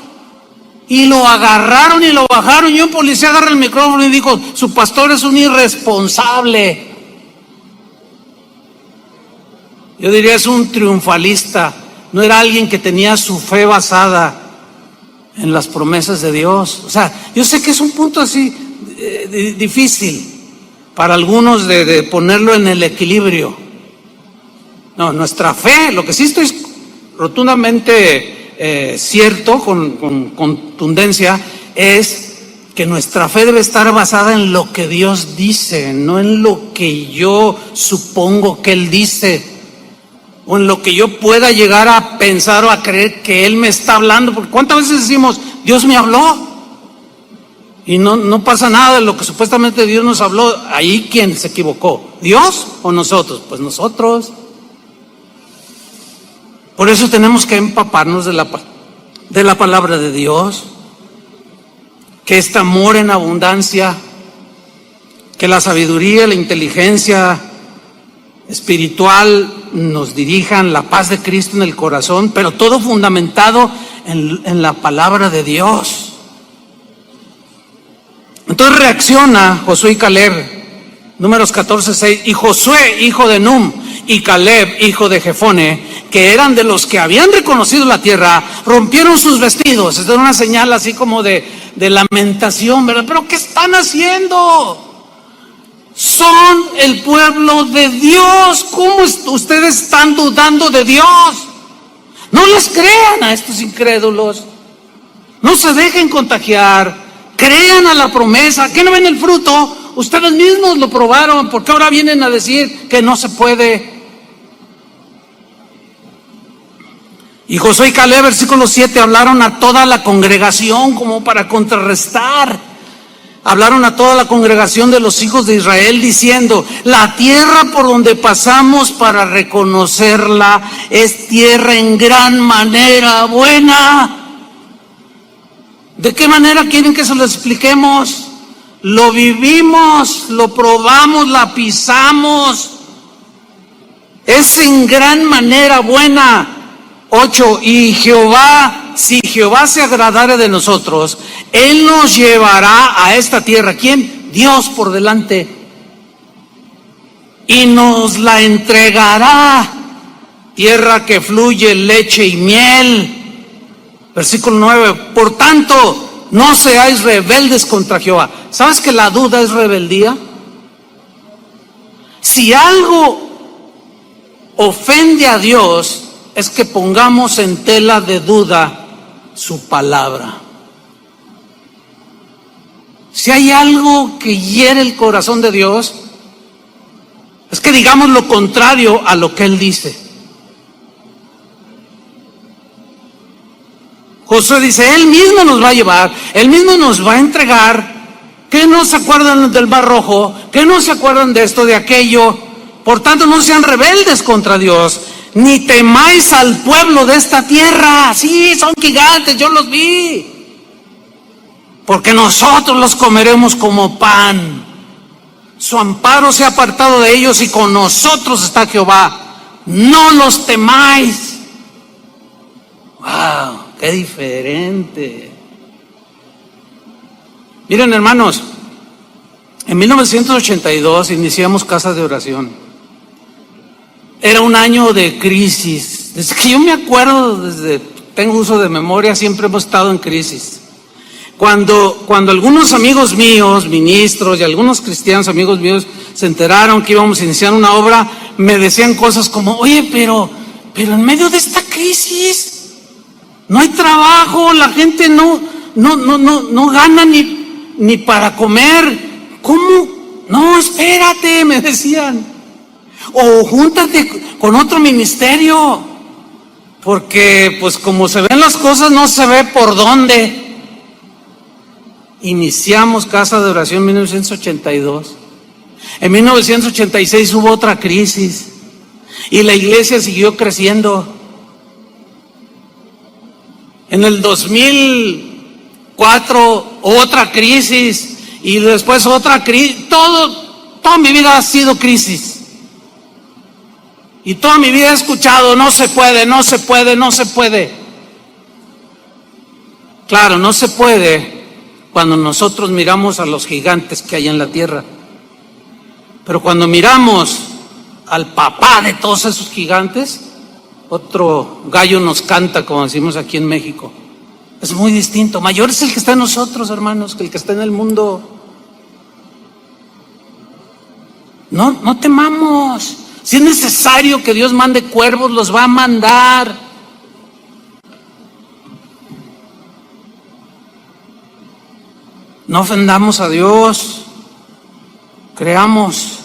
Y lo agarraron y lo bajaron, y un policía agarra el micrófono y dijo, su pastor es un irresponsable. Yo diría, es un triunfalista. No era alguien que tenía su fe basada en las promesas de Dios. O sea, yo sé que es un punto así difícil para algunos de ponerlo en el equilibrio. No, nuestra fe, lo que sí estoy rotundamente cierto, con contundencia, es que nuestra fe debe estar basada en lo que Dios dice, no en lo que yo supongo que Él dice, o en lo que yo pueda llegar a pensar o a creer que Él me está hablando. Porque ¿cuántas veces decimos, Dios me habló? Y no pasa nada de lo que supuestamente Dios nos habló. Ahí, ¿quién se equivocó? ¿Dios o nosotros? Pues nosotros. Por eso tenemos que empaparnos de la palabra de Dios, que este amor en abundancia, que la sabiduría, la inteligencia espiritual nos dirijan, la paz de Cristo en el corazón, pero todo fundamentado en la palabra de Dios. Entonces reacciona Josué y Caleb, Números 14:6, y Josué, hijo de Num, y Caleb, hijo de Jefone, que eran de los que habían reconocido la tierra, rompieron sus vestidos. Esta es una señal así como de lamentación, ¿verdad? ¿Pero qué están haciendo? Son el pueblo de Dios. ¿Cómo ustedes están dudando de Dios? No les crean a estos incrédulos. No se dejen contagiar, crean a la promesa. ¿Qué no ven el fruto? Ustedes mismos lo probaron, ¿por qué ahora vienen a decir que no se puede? Y Josué y Caleb, versículo 7, hablaron a toda la congregación como para contrarrestar. Hablaron a toda la congregación de los hijos de Israel diciendo: la tierra por donde pasamos para reconocerla es tierra en gran manera buena. ¿De qué manera quieren que se lo expliquemos? Lo vivimos, lo probamos, la pisamos. Es en gran manera buena. 8, y Jehová, si Jehová se agradare de nosotros, Él nos llevará a esta tierra. ¿Quién? Dios por delante. Y nos la entregará. Tierra que fluye leche y miel. Versículo 9, por tanto, no seáis rebeldes contra Jehová. ¿Sabes que la duda es rebeldía? Si algo ofende a Dios, es que pongamos en tela de duda su palabra. Si hay algo que hiere el corazón de Dios, es que digamos lo contrario a lo que Él dice. Josué dice: Él mismo nos va a llevar, Él mismo nos va a entregar. ¿Qué no se acuerdan del Mar Rojo? ¿Qué no se acuerdan de esto, de aquello? Por tanto, no sean rebeldes contra Dios, ni temáis al pueblo de esta tierra. Sí, son gigantes, yo los vi. Porque nosotros los comeremos como pan. Su amparo se ha apartado de ellos y con nosotros está Jehová. No los temáis. ¡Wow! ¡Qué diferente! Miren, hermanos, en 1982 iniciamos Casa de Oración. Era un año de crisis. Desde que yo me acuerdo, desde tengo uso de memoria, siempre hemos estado en crisis. Cuando algunos amigos míos, ministros y algunos cristianos amigos míos se enteraron que íbamos a iniciar una obra, me decían cosas como: oye, pero en medio de esta crisis no hay trabajo, la gente no gana ni para comer. ¿Cómo? No, espérate, me decían. O júntate con otro ministerio, porque pues como se ven las cosas no se ve por dónde. Iniciamos Casa de Oración en 1982. En 1986 hubo otra crisis y la iglesia siguió creciendo. En el 2004 otra crisis y después otra crisis. Toda mi vida ha sido crisis. Y toda mi vida he escuchado: no se puede, no se puede, no se puede. Claro, no se puede cuando nosotros miramos a los gigantes que hay en la tierra. Pero cuando miramos al papá de todos esos gigantes, otro gallo nos canta, como decimos aquí en México. Es muy distinto. Mayor es el que está en nosotros, hermanos, que el que está en el mundo. No temamos. Si es necesario que Dios mande cuervos, los va a mandar. No ofendamos a Dios. Creamos.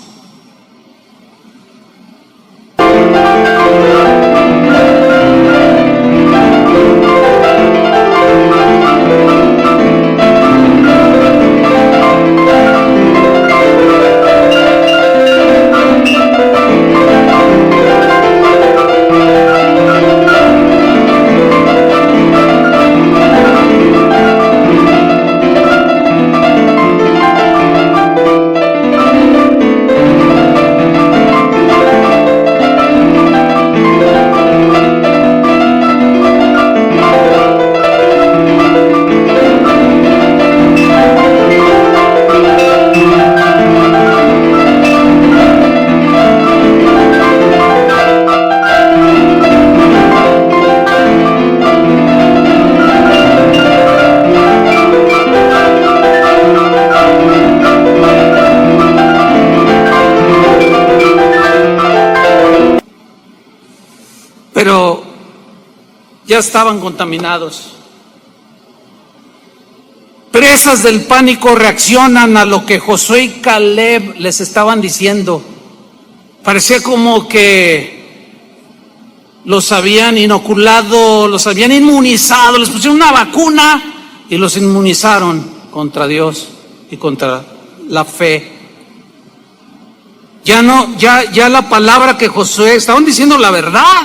Pero ya estaban contaminados. presas del pánico, reaccionan a lo que Josué y Caleb les estaban diciendo. Parecía como que los habían inoculado, los habían inmunizado, les pusieron una vacuna y los inmunizaron contra Dios y contra la fe. Ya la palabra que Josué, estaban diciendo la verdad.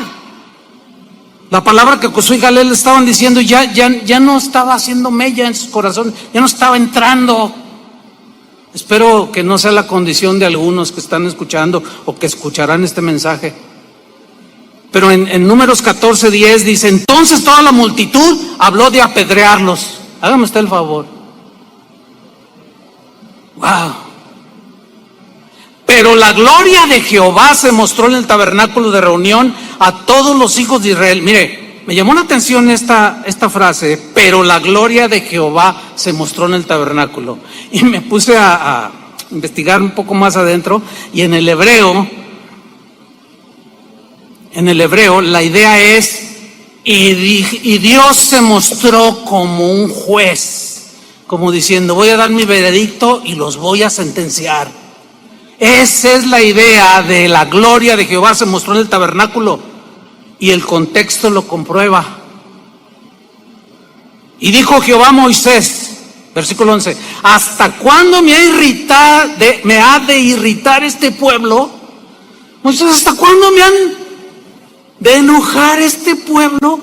La palabra que Josué y Caleb le estaban diciendo ya no estaba haciendo mella en sus corazones, ya no estaba entrando. Espero que no sea la condición de algunos que están escuchando o que escucharán este mensaje. Pero en Números 14:10 dice: entonces toda la multitud habló de apedrearlos. Hágame usted el favor. Wow. Pero la gloria de Jehová se mostró en el tabernáculo de reunión a todos los hijos de Israel. Mire, me llamó la atención esta frase, pero la gloria de Jehová se mostró en el tabernáculo. Y me puse a investigar un poco más adentro, y en el hebreo la idea es, y Dios se mostró como un juez, como diciendo: voy a dar mi veredicto y los voy a sentenciar. Esa es la idea de la gloria de Jehová se mostró en el tabernáculo, y el contexto lo comprueba. Y dijo Jehová a Moisés, versículo 11: ¿hasta cuándo me ha de irritar este pueblo? Moisés, ¿hasta cuándo me han de enojar este pueblo?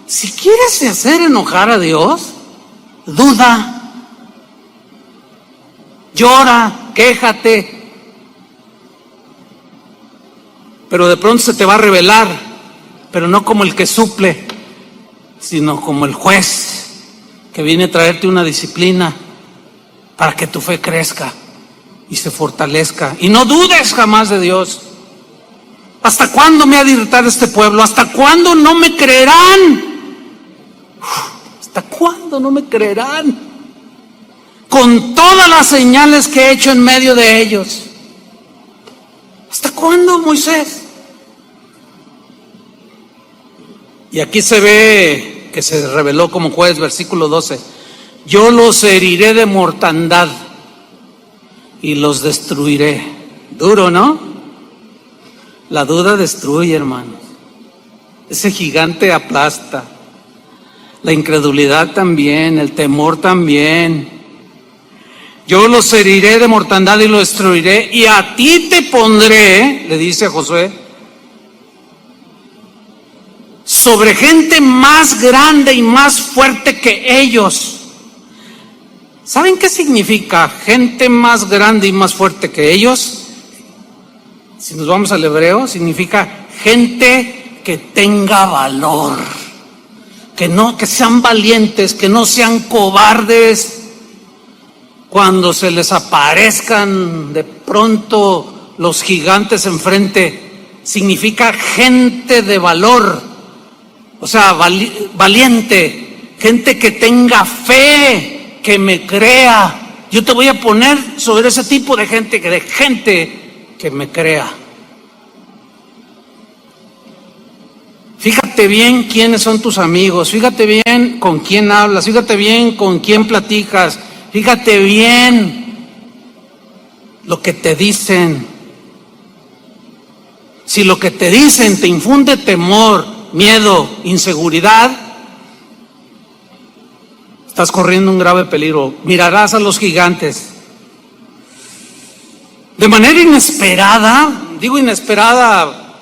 Si quieres hacer enojar a Dios, duda, llora, quéjate, pero de pronto se te va a revelar, pero no como el que suple, sino como el juez que viene a traerte una disciplina para que tu fe crezca y se fortalezca, y no dudes jamás de Dios. ¿Hasta cuándo me ha de irritar este pueblo? ¿Hasta cuándo no me creerán? ¿Hasta cuándo no me creerán? Con todas las señales que he hecho en medio de ellos. ¿Hasta cuándo, Moisés? Y aquí se ve que se reveló como juez, versículo 12: yo los heriré de mortandad y los destruiré. Duro, ¿no? La duda destruye, hermanos. Ese gigante aplasta. La incredulidad también, el temor también. Yo los heriré de mortandad y los destruiré, y a ti te pondré, le dice a Josué, sobre gente más grande y más fuerte que ellos. ¿Saben qué significa gente más grande y más fuerte que ellos? Si nos vamos al hebreo, significa gente que tenga valor, que sean valientes, que no sean cobardes. Cuando se les aparezcan de pronto los gigantes enfrente, significa gente de valor, o sea, valiente, gente que tenga fe, que me crea. Yo te voy a poner sobre ese tipo de gente que me crea. Fíjate bien quiénes son tus amigos, fíjate bien con quién hablas, fíjate bien con quién platicas. Fíjate bien lo que te dicen. Si lo que te dicen te infunde temor, miedo, inseguridad, estás corriendo un grave peligro. Mirarás a los gigantes. De manera inesperada, digo inesperada,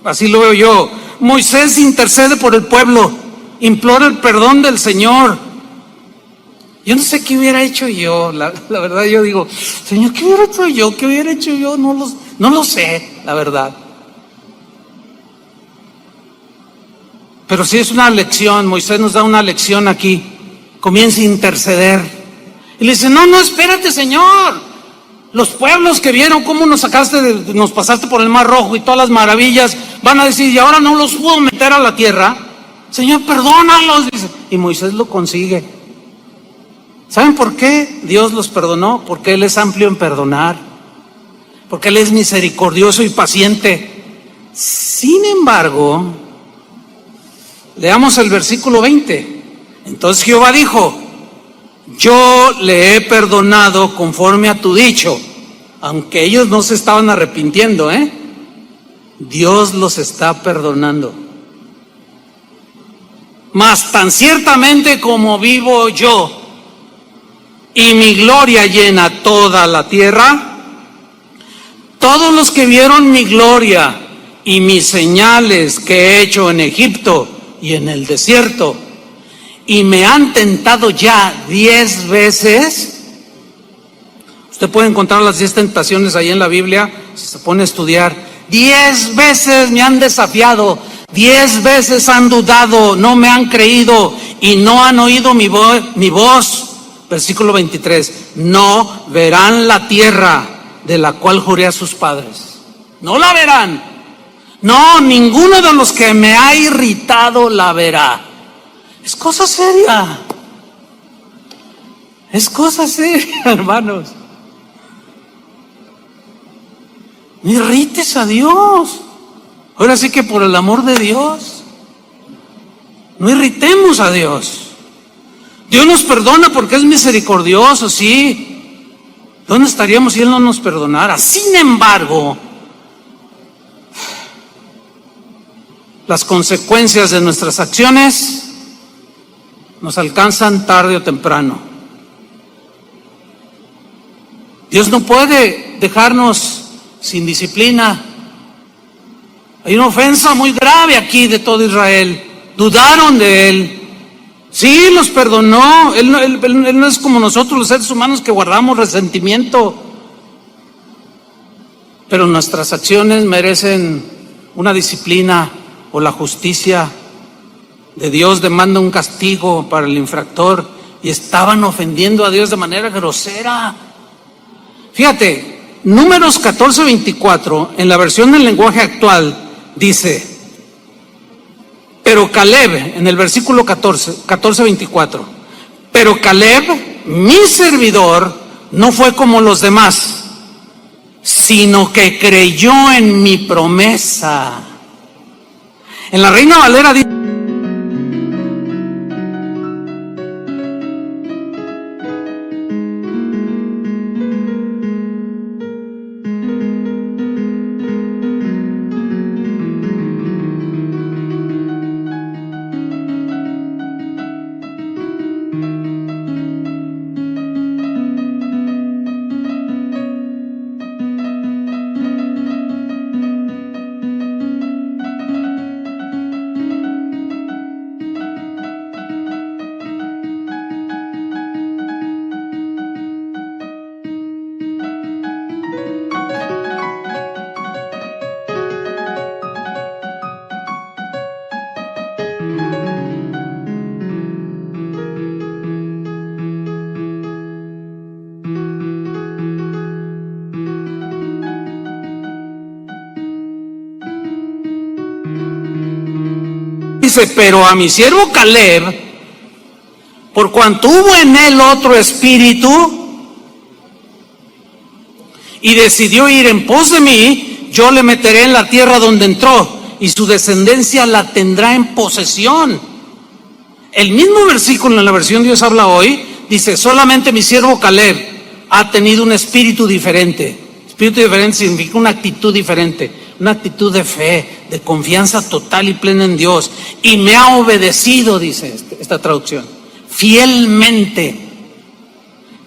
así lo veo yo, Moisés intercede por el pueblo, implora el perdón del Señor. Yo no sé qué hubiera hecho yo, la verdad yo digo, Señor, ¿qué hubiera hecho yo? ¿Qué hubiera hecho yo? No lo sé, la verdad. Pero sí es una lección, Moisés nos da una lección aquí. Comienza a interceder. Y le dice, no, espérate, Señor. Los pueblos que vieron cómo nos pasaste por el Mar Rojo y todas las maravillas, van a decir, y ahora no los puedo meter a la tierra. Señor, perdónalos, dice. Y Moisés lo consigue. ¿Saben por qué Dios los perdonó? Porque Él es amplio en perdonar, porque Él es misericordioso y paciente. Sin embargo, leamos el versículo 20. Entonces Jehová dijo: yo le he perdonado conforme a tu dicho. Aunque ellos no se estaban arrepintiendo, Dios los está perdonando. Mas tan ciertamente como vivo yo, y mi gloria llena toda la tierra, todos los que vieron mi gloria y mis señales que he hecho en Egipto y en el desierto, y me han tentado ya 10 veces. Usted puede encontrar las 10 tentaciones ahí en la Biblia, si se pone a estudiar. 10 veces me han desafiado, 10 veces han dudado, no me han creído y no han oído mi voz. Versículo 23, no verán la tierra de la cual juré a sus padres. No la verán. No, ninguno de los que me ha irritado la verá. Es cosa seria. Es cosa seria, hermanos. No irrites a Dios. Ahora sí que por el amor de Dios, no irritemos a Dios. Dios nos perdona porque es misericordioso, sí. ¿Dónde estaríamos si Él no nos perdonara? Sin embargo, las consecuencias de nuestras acciones nos alcanzan tarde o temprano. Dios no puede dejarnos sin disciplina. Hay una ofensa muy grave aquí de todo Israel. Dudaron de Él. Sí, los perdonó. Él no es como nosotros los seres humanos que guardamos resentimiento. Pero nuestras acciones merecen una disciplina o la justicia de Dios demanda un castigo para el infractor. Y estaban ofendiendo a Dios de manera grosera. Fíjate, Números 14:24, en la versión del lenguaje actual, dice: pero Caleb, en el versículo 14:24, pero Caleb, mi servidor, no fue como los demás, sino que creyó en mi promesa. En la Reina Valera dice: pero a mi siervo Caleb, por cuanto hubo en él otro espíritu y decidió ir en pos de mí, yo le meteré en la tierra donde entró y su descendencia la tendrá en posesión. El mismo versículo en la versión Dios habla hoy dice: solamente mi siervo Caleb ha tenido un espíritu diferente. Espíritu diferente significa una actitud diferente, una actitud de fe, de confianza total y plena en Dios. Y me ha obedecido, dice esta traducción, fielmente.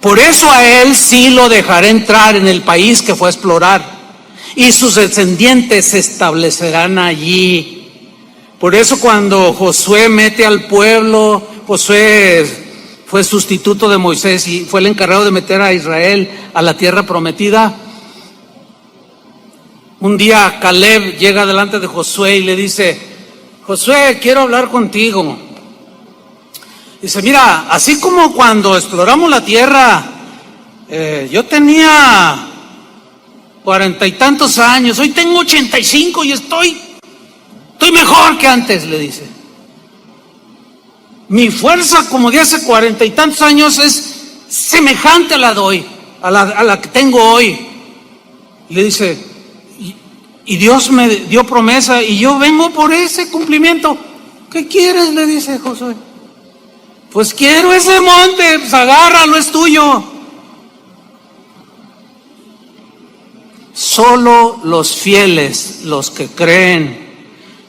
Por eso a él sí lo dejaré entrar en el país que fue a explorar, y sus descendientes se establecerán allí. Por eso cuando Josué mete al pueblo, Josué fue sustituto de Moisés y fue el encargado de meter a Israel a la tierra prometida. Un día Caleb llega delante de Josué y le dice: Josué, quiero hablar contigo. Dice: mira, así como cuando exploramos la tierra, yo tenía 40 y tantos años, hoy tengo 85 y estoy mejor que antes, le dice. Mi fuerza como de hace 40 y tantos años es semejante a la de hoy, a la que tengo hoy. Y le dice: y Dios me dio promesa y yo vengo por ese cumplimiento. ¿Qué quieres?, le dice Josué. Pues quiero ese monte, pues agárralo, es tuyo. Solo los fieles, los que creen,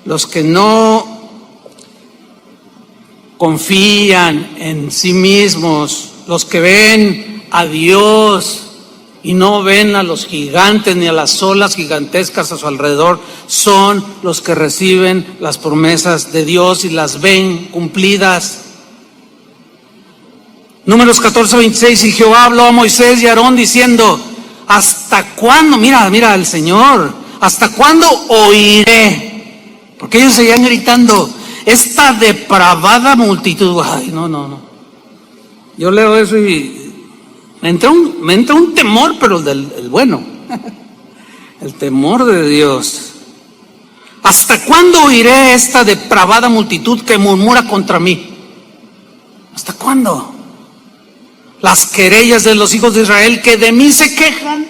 los que no confían en sí mismos, los que ven a Dios y no ven a los gigantes ni a las olas gigantescas a su alrededor, son los que reciben las promesas de Dios y las ven cumplidas. Números 14:26, y Jehová habló a Moisés y a Aarón diciendo: ¿hasta cuándo? Mira el Señor, ¿hasta cuándo oiré? Porque ellos seguían gritando, esta depravada multitud. Ay, no. Yo leo eso y me entra un temor, pero el bueno. El temor de Dios. ¿Hasta cuándo oiré esta depravada multitud que murmura contra mí? ¿Hasta cuándo? Las querellas de los hijos de Israel que de mí se quejan.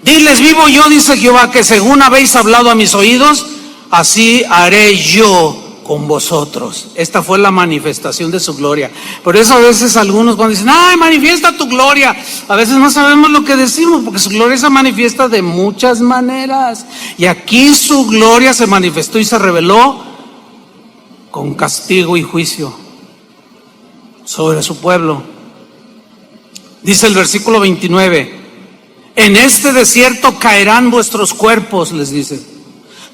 Diles, vivo yo, dice Jehová, que según habéis hablado a mis oídos, así haré yo con vosotros. Esta fue la manifestación de su gloria. Por eso a veces algunos cuando dicen, ay, manifiesta tu gloria, a veces no sabemos lo que decimos, porque su gloria se manifiesta de muchas maneras. Y aquí su gloria se manifestó y se reveló con castigo y juicio sobre su pueblo. Dice el versículo 29, en este desierto caerán vuestros cuerpos, les dice.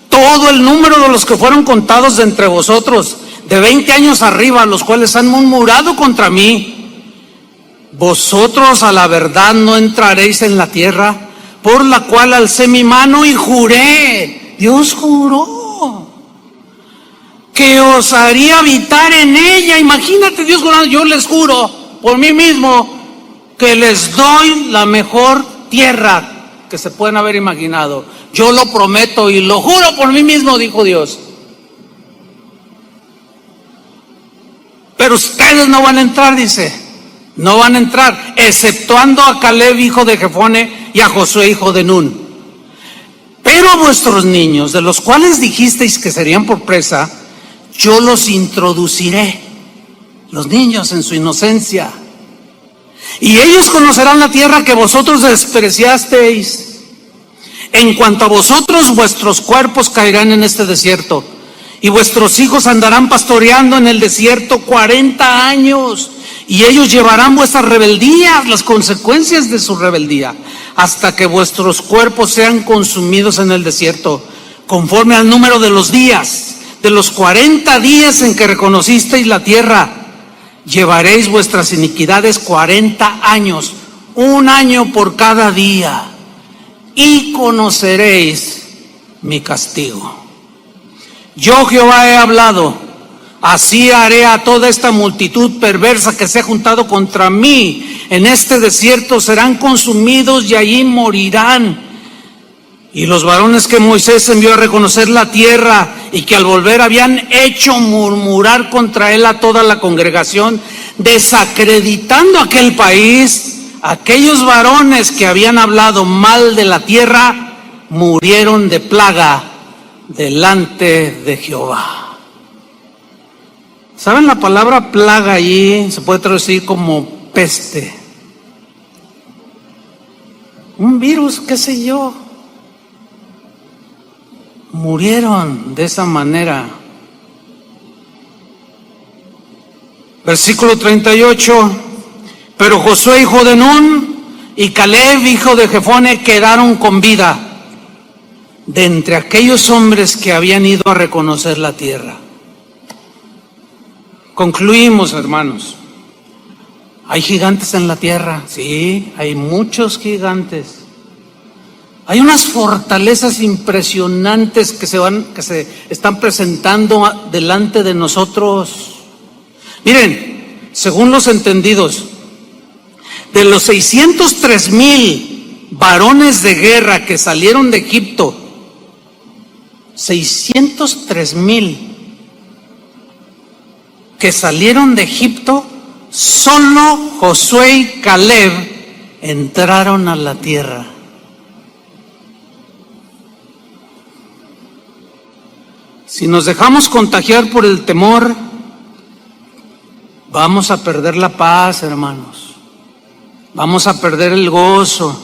Todo el número de los que fueron contados de entre vosotros, de 20 años arriba, los cuales han murmurado contra mí. Vosotros a la verdad no entraréis en la tierra, por la cual alcé mi mano y juré. Dios juró que os haría habitar en ella. Imagínate Dios jurando, yo les juro por mí mismo que les doy la mejor tierra que se pueden haber imaginado. Yo lo prometo y lo juro por mí mismo, dijo Dios. Pero ustedes no van a entrar, dice. No van a entrar, exceptuando a Caleb, hijo de Jefone, y a Josué, hijo de Nun. Pero a vuestros niños, de los cuales dijisteis que serían por presa, yo los introduciré. Los niños en su inocencia. Y ellos conocerán la tierra que vosotros despreciasteis. En cuanto a vosotros, vuestros cuerpos caerán en este desierto, y vuestros hijos andarán pastoreando en el desierto 40 años, y ellos llevarán vuestras rebeldías, las consecuencias de su rebeldía, hasta que vuestros cuerpos sean consumidos en el desierto, conforme al número de los días, de los 40 días en que reconocisteis la tierra. Llevaréis vuestras iniquidades 40 años, un año por cada día, y conoceréis mi castigo. Yo Jehová he hablado, así haré a toda esta multitud perversa que se ha juntado contra mí. En este desierto serán consumidos y allí morirán. Y los varones que Moisés envió a reconocer la tierra y que al volver habían hecho murmurar contra él a toda la congregación, desacreditando aquel país, aquellos varones que habían hablado mal de la tierra, murieron de plaga delante de Jehová. ¿Saben la palabra plaga allí? Se puede traducir como peste. Un virus, qué sé yo. Murieron de esa manera. Versículo 38. Pero Josué, hijo de Nun, y Caleb, hijo de Jefone, quedaron con vida de entre aquellos hombres que habían ido a reconocer la tierra. Concluimos, hermanos. ¿Hay gigantes en la tierra? Sí, hay muchos gigantes. Hay unas fortalezas impresionantes que se están presentando delante de nosotros. Miren, según los entendidos, de los 603,000 varones de guerra que salieron de Egipto, 603,000 que salieron de Egipto, solo Josué y Caleb entraron a la tierra. Si nos dejamos contagiar por el temor, vamos a perder la paz, hermanos. Vamos a perder el gozo.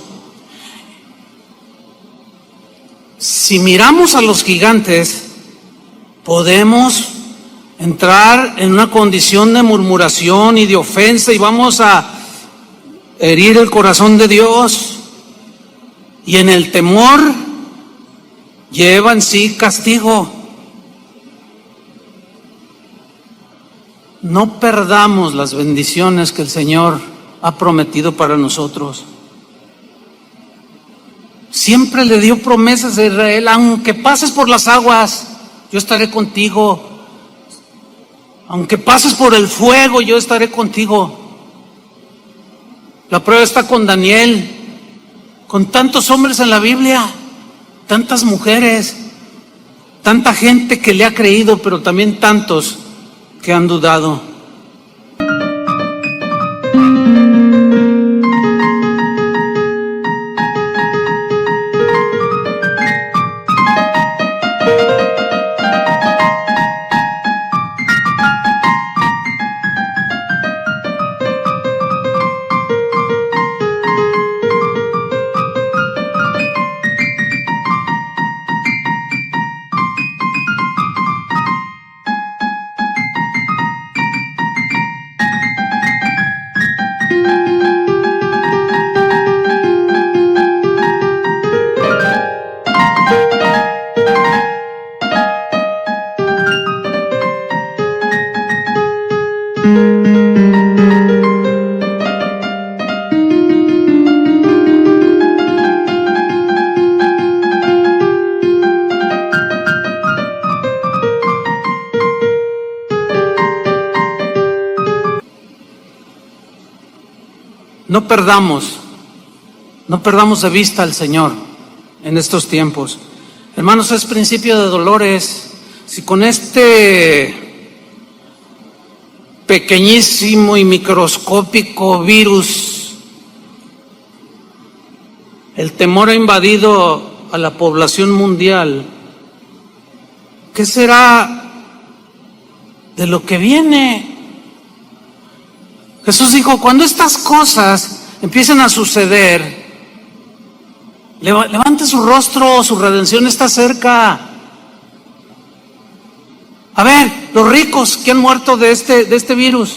Si miramos a los gigantes, podemos entrar en una condición de murmuración y de ofensa y vamos a herir el corazón de Dios. Y en el temor lleva en sí castigo. No perdamos las bendiciones que el Señor ha prometido para nosotros. Siempre le dio promesas a Israel: aunque pases por las aguas, yo estaré contigo. Aunque pases por el fuego, yo estaré contigo. La prueba está con Daniel, con tantos hombres en la Biblia, tantas mujeres, tanta gente que le ha creído, pero también tantos que han dudado. No perdamos de vista al Señor en estos tiempos. Hermanos, es principio de dolores. Si con este pequeñísimo y microscópico virus el temor ha invadido a la población mundial, ¿qué será de lo que viene? Jesús dijo: cuando estas cosas empiecen a suceder, levante su rostro, su redención está cerca. A ver, los ricos que han muerto de este virus,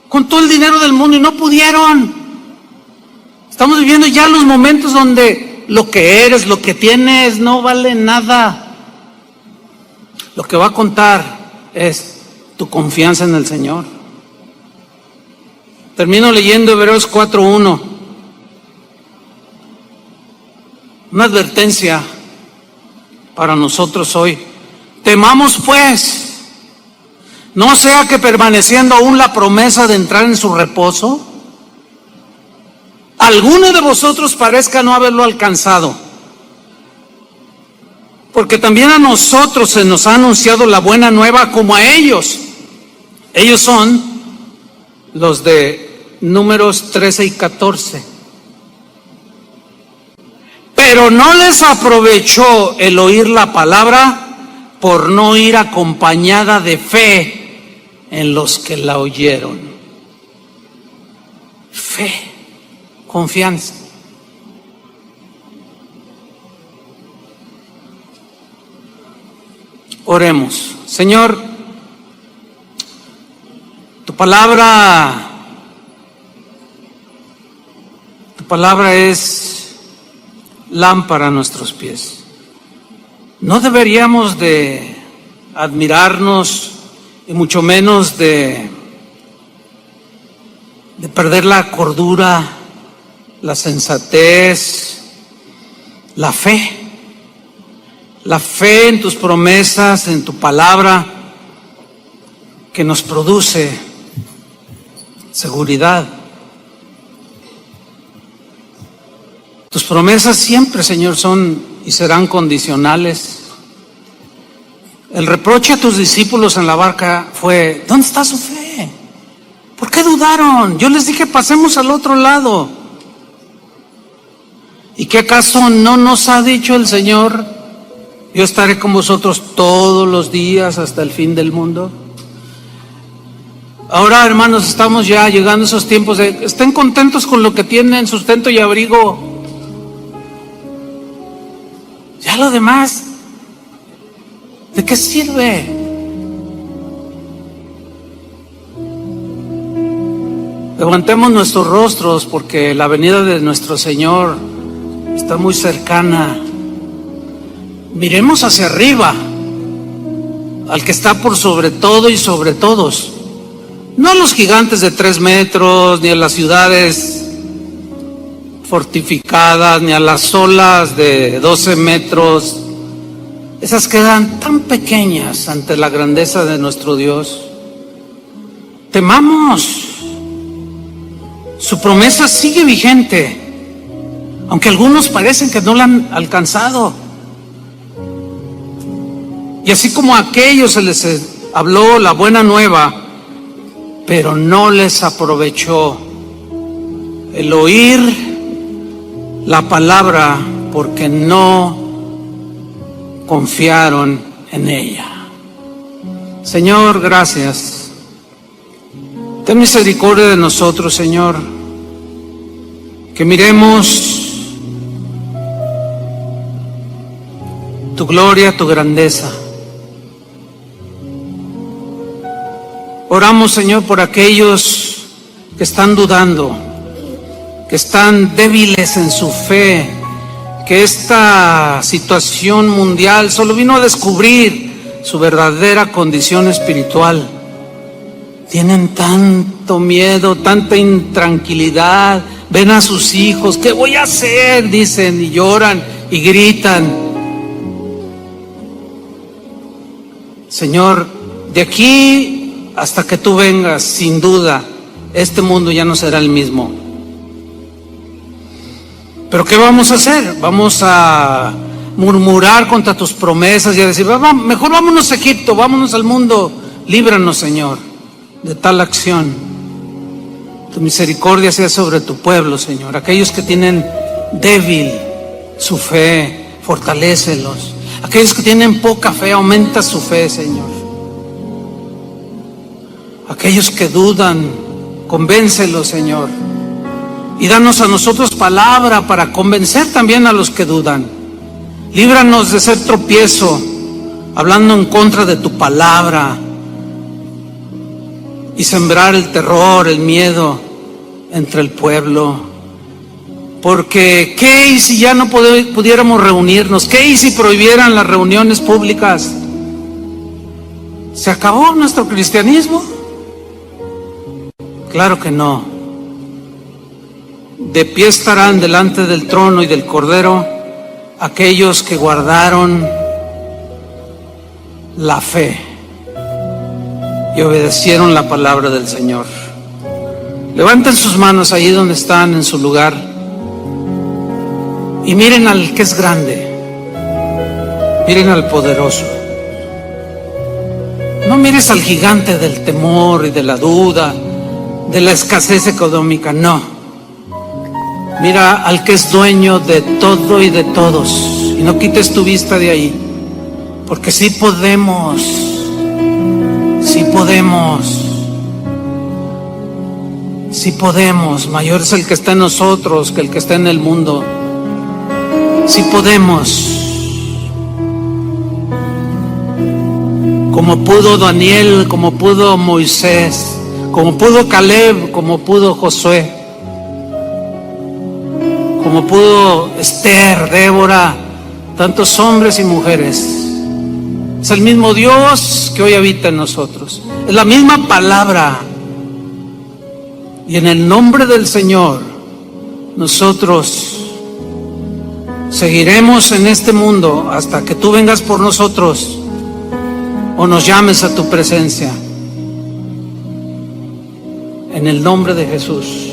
con todo el dinero del mundo y no pudieron. Estamos viviendo ya los momentos donde lo que eres, lo que tienes, no vale nada. Lo que va a contar es tu confianza en el Señor. Termino leyendo Hebreos 4:1. Una advertencia para nosotros hoy. Temamos pues, no sea que permaneciendo aún la promesa de entrar en su reposo, alguno de vosotros parezca no haberlo alcanzado. Porque también a nosotros se nos ha anunciado la buena nueva como a ellos. Ellos son los de Números 13 y 14. Pero no les aprovechó el oír la palabra por no ir acompañada de fe en los que la oyeron. Fe, confianza. Oremos. Señor, tu palabra es lámpara a nuestros pies. No deberíamos de admirarnos y mucho menos de perder la cordura, la sensatez, la fe en tus promesas, en tu palabra, que nos produce seguridad. Tus promesas siempre, Señor, son y serán condicionales. El reproche a tus discípulos en la barca fue: ¿dónde está su fe? ¿Por qué dudaron? Yo les dije: pasemos al otro lado. ¿Y qué acaso no nos ha dicho el Señor: yo estaré con vosotros todos los días hasta el fin del mundo? Ahora, hermanos, estamos ya llegando a esos tiempos de estén contentos con lo que tienen, sustento y abrigo. Ya lo demás, ¿de qué sirve? Levantemos nuestros rostros porque la venida de nuestro Señor está muy cercana. Miremos hacia arriba, al que está por sobre todo y sobre todos. No a los gigantes de 3 metros, ni a las ciudades fortificadas, ni a las olas de 12 metros. Esas quedan tan pequeñas ante la grandeza de nuestro Dios. Temamos. Su promesa sigue vigente, aunque algunos parecen que no la han alcanzado. Y así como a aquellos se les habló la buena nueva, pero no les aprovechó el oír la palabra porque no confiaron en ella. Señor, gracias. Ten misericordia de nosotros, Señor, que miremos tu gloria, tu grandeza. Oramos, Señor, por aquellos que están dudando, que están débiles en su fe, que esta situación mundial solo vino a descubrir su verdadera condición espiritual. Tienen tanto miedo, tanta intranquilidad, ven a sus hijos, ¿qué voy a hacer?, dicen, y lloran y gritan. Señor, de aquí hasta que tú vengas, sin duda, este mundo ya no será el mismo. Pero ¿qué vamos a hacer? Vamos a murmurar contra tus promesas y a decir, mejor vámonos a Egipto, vámonos al mundo. Líbranos, Señor, de tal acción. Tu misericordia sea sobre tu pueblo, Señor. Aquellos que tienen débil su fe, fortalécelos. Aquellos que tienen poca fe, aumenta su fe, Señor. Aquellos que dudan, convéncelos, Señor. Y danos a nosotros palabra para convencer también a los que dudan. Líbranos de ser tropiezo, hablando en contra de tu palabra, y sembrar el terror, el miedo entre el pueblo. Porque ¿qué y si ya no pudiéramos reunirnos? ¿Qué y si prohibieran las reuniones públicas? ¿Se acabó nuestro cristianismo? Claro que no. De pie estarán delante del trono y del Cordero aquellos que guardaron la fe y obedecieron la palabra del Señor. Levanten sus manos ahí donde están en su lugar y miren al que es grande, miren al poderoso. No mires al gigante del temor y de la duda, de la escasez económica, no. Mira al que es dueño de todo y de todos, y no quites tu vista de ahí, porque sí podemos, sí podemos, sí podemos. Mayor es el que está en nosotros que el que está en el mundo. Sí podemos. Como pudo Daniel, como pudo Moisés, como pudo Caleb, como pudo Josué, como pudo Esther, Débora, tantos hombres y mujeres. Es el mismo Dios que hoy habita en nosotros. Es la misma palabra. Y en el nombre del Señor, nosotros seguiremos en este mundo hasta que tú vengas por nosotros o nos llames a tu presencia. En el nombre de Jesús.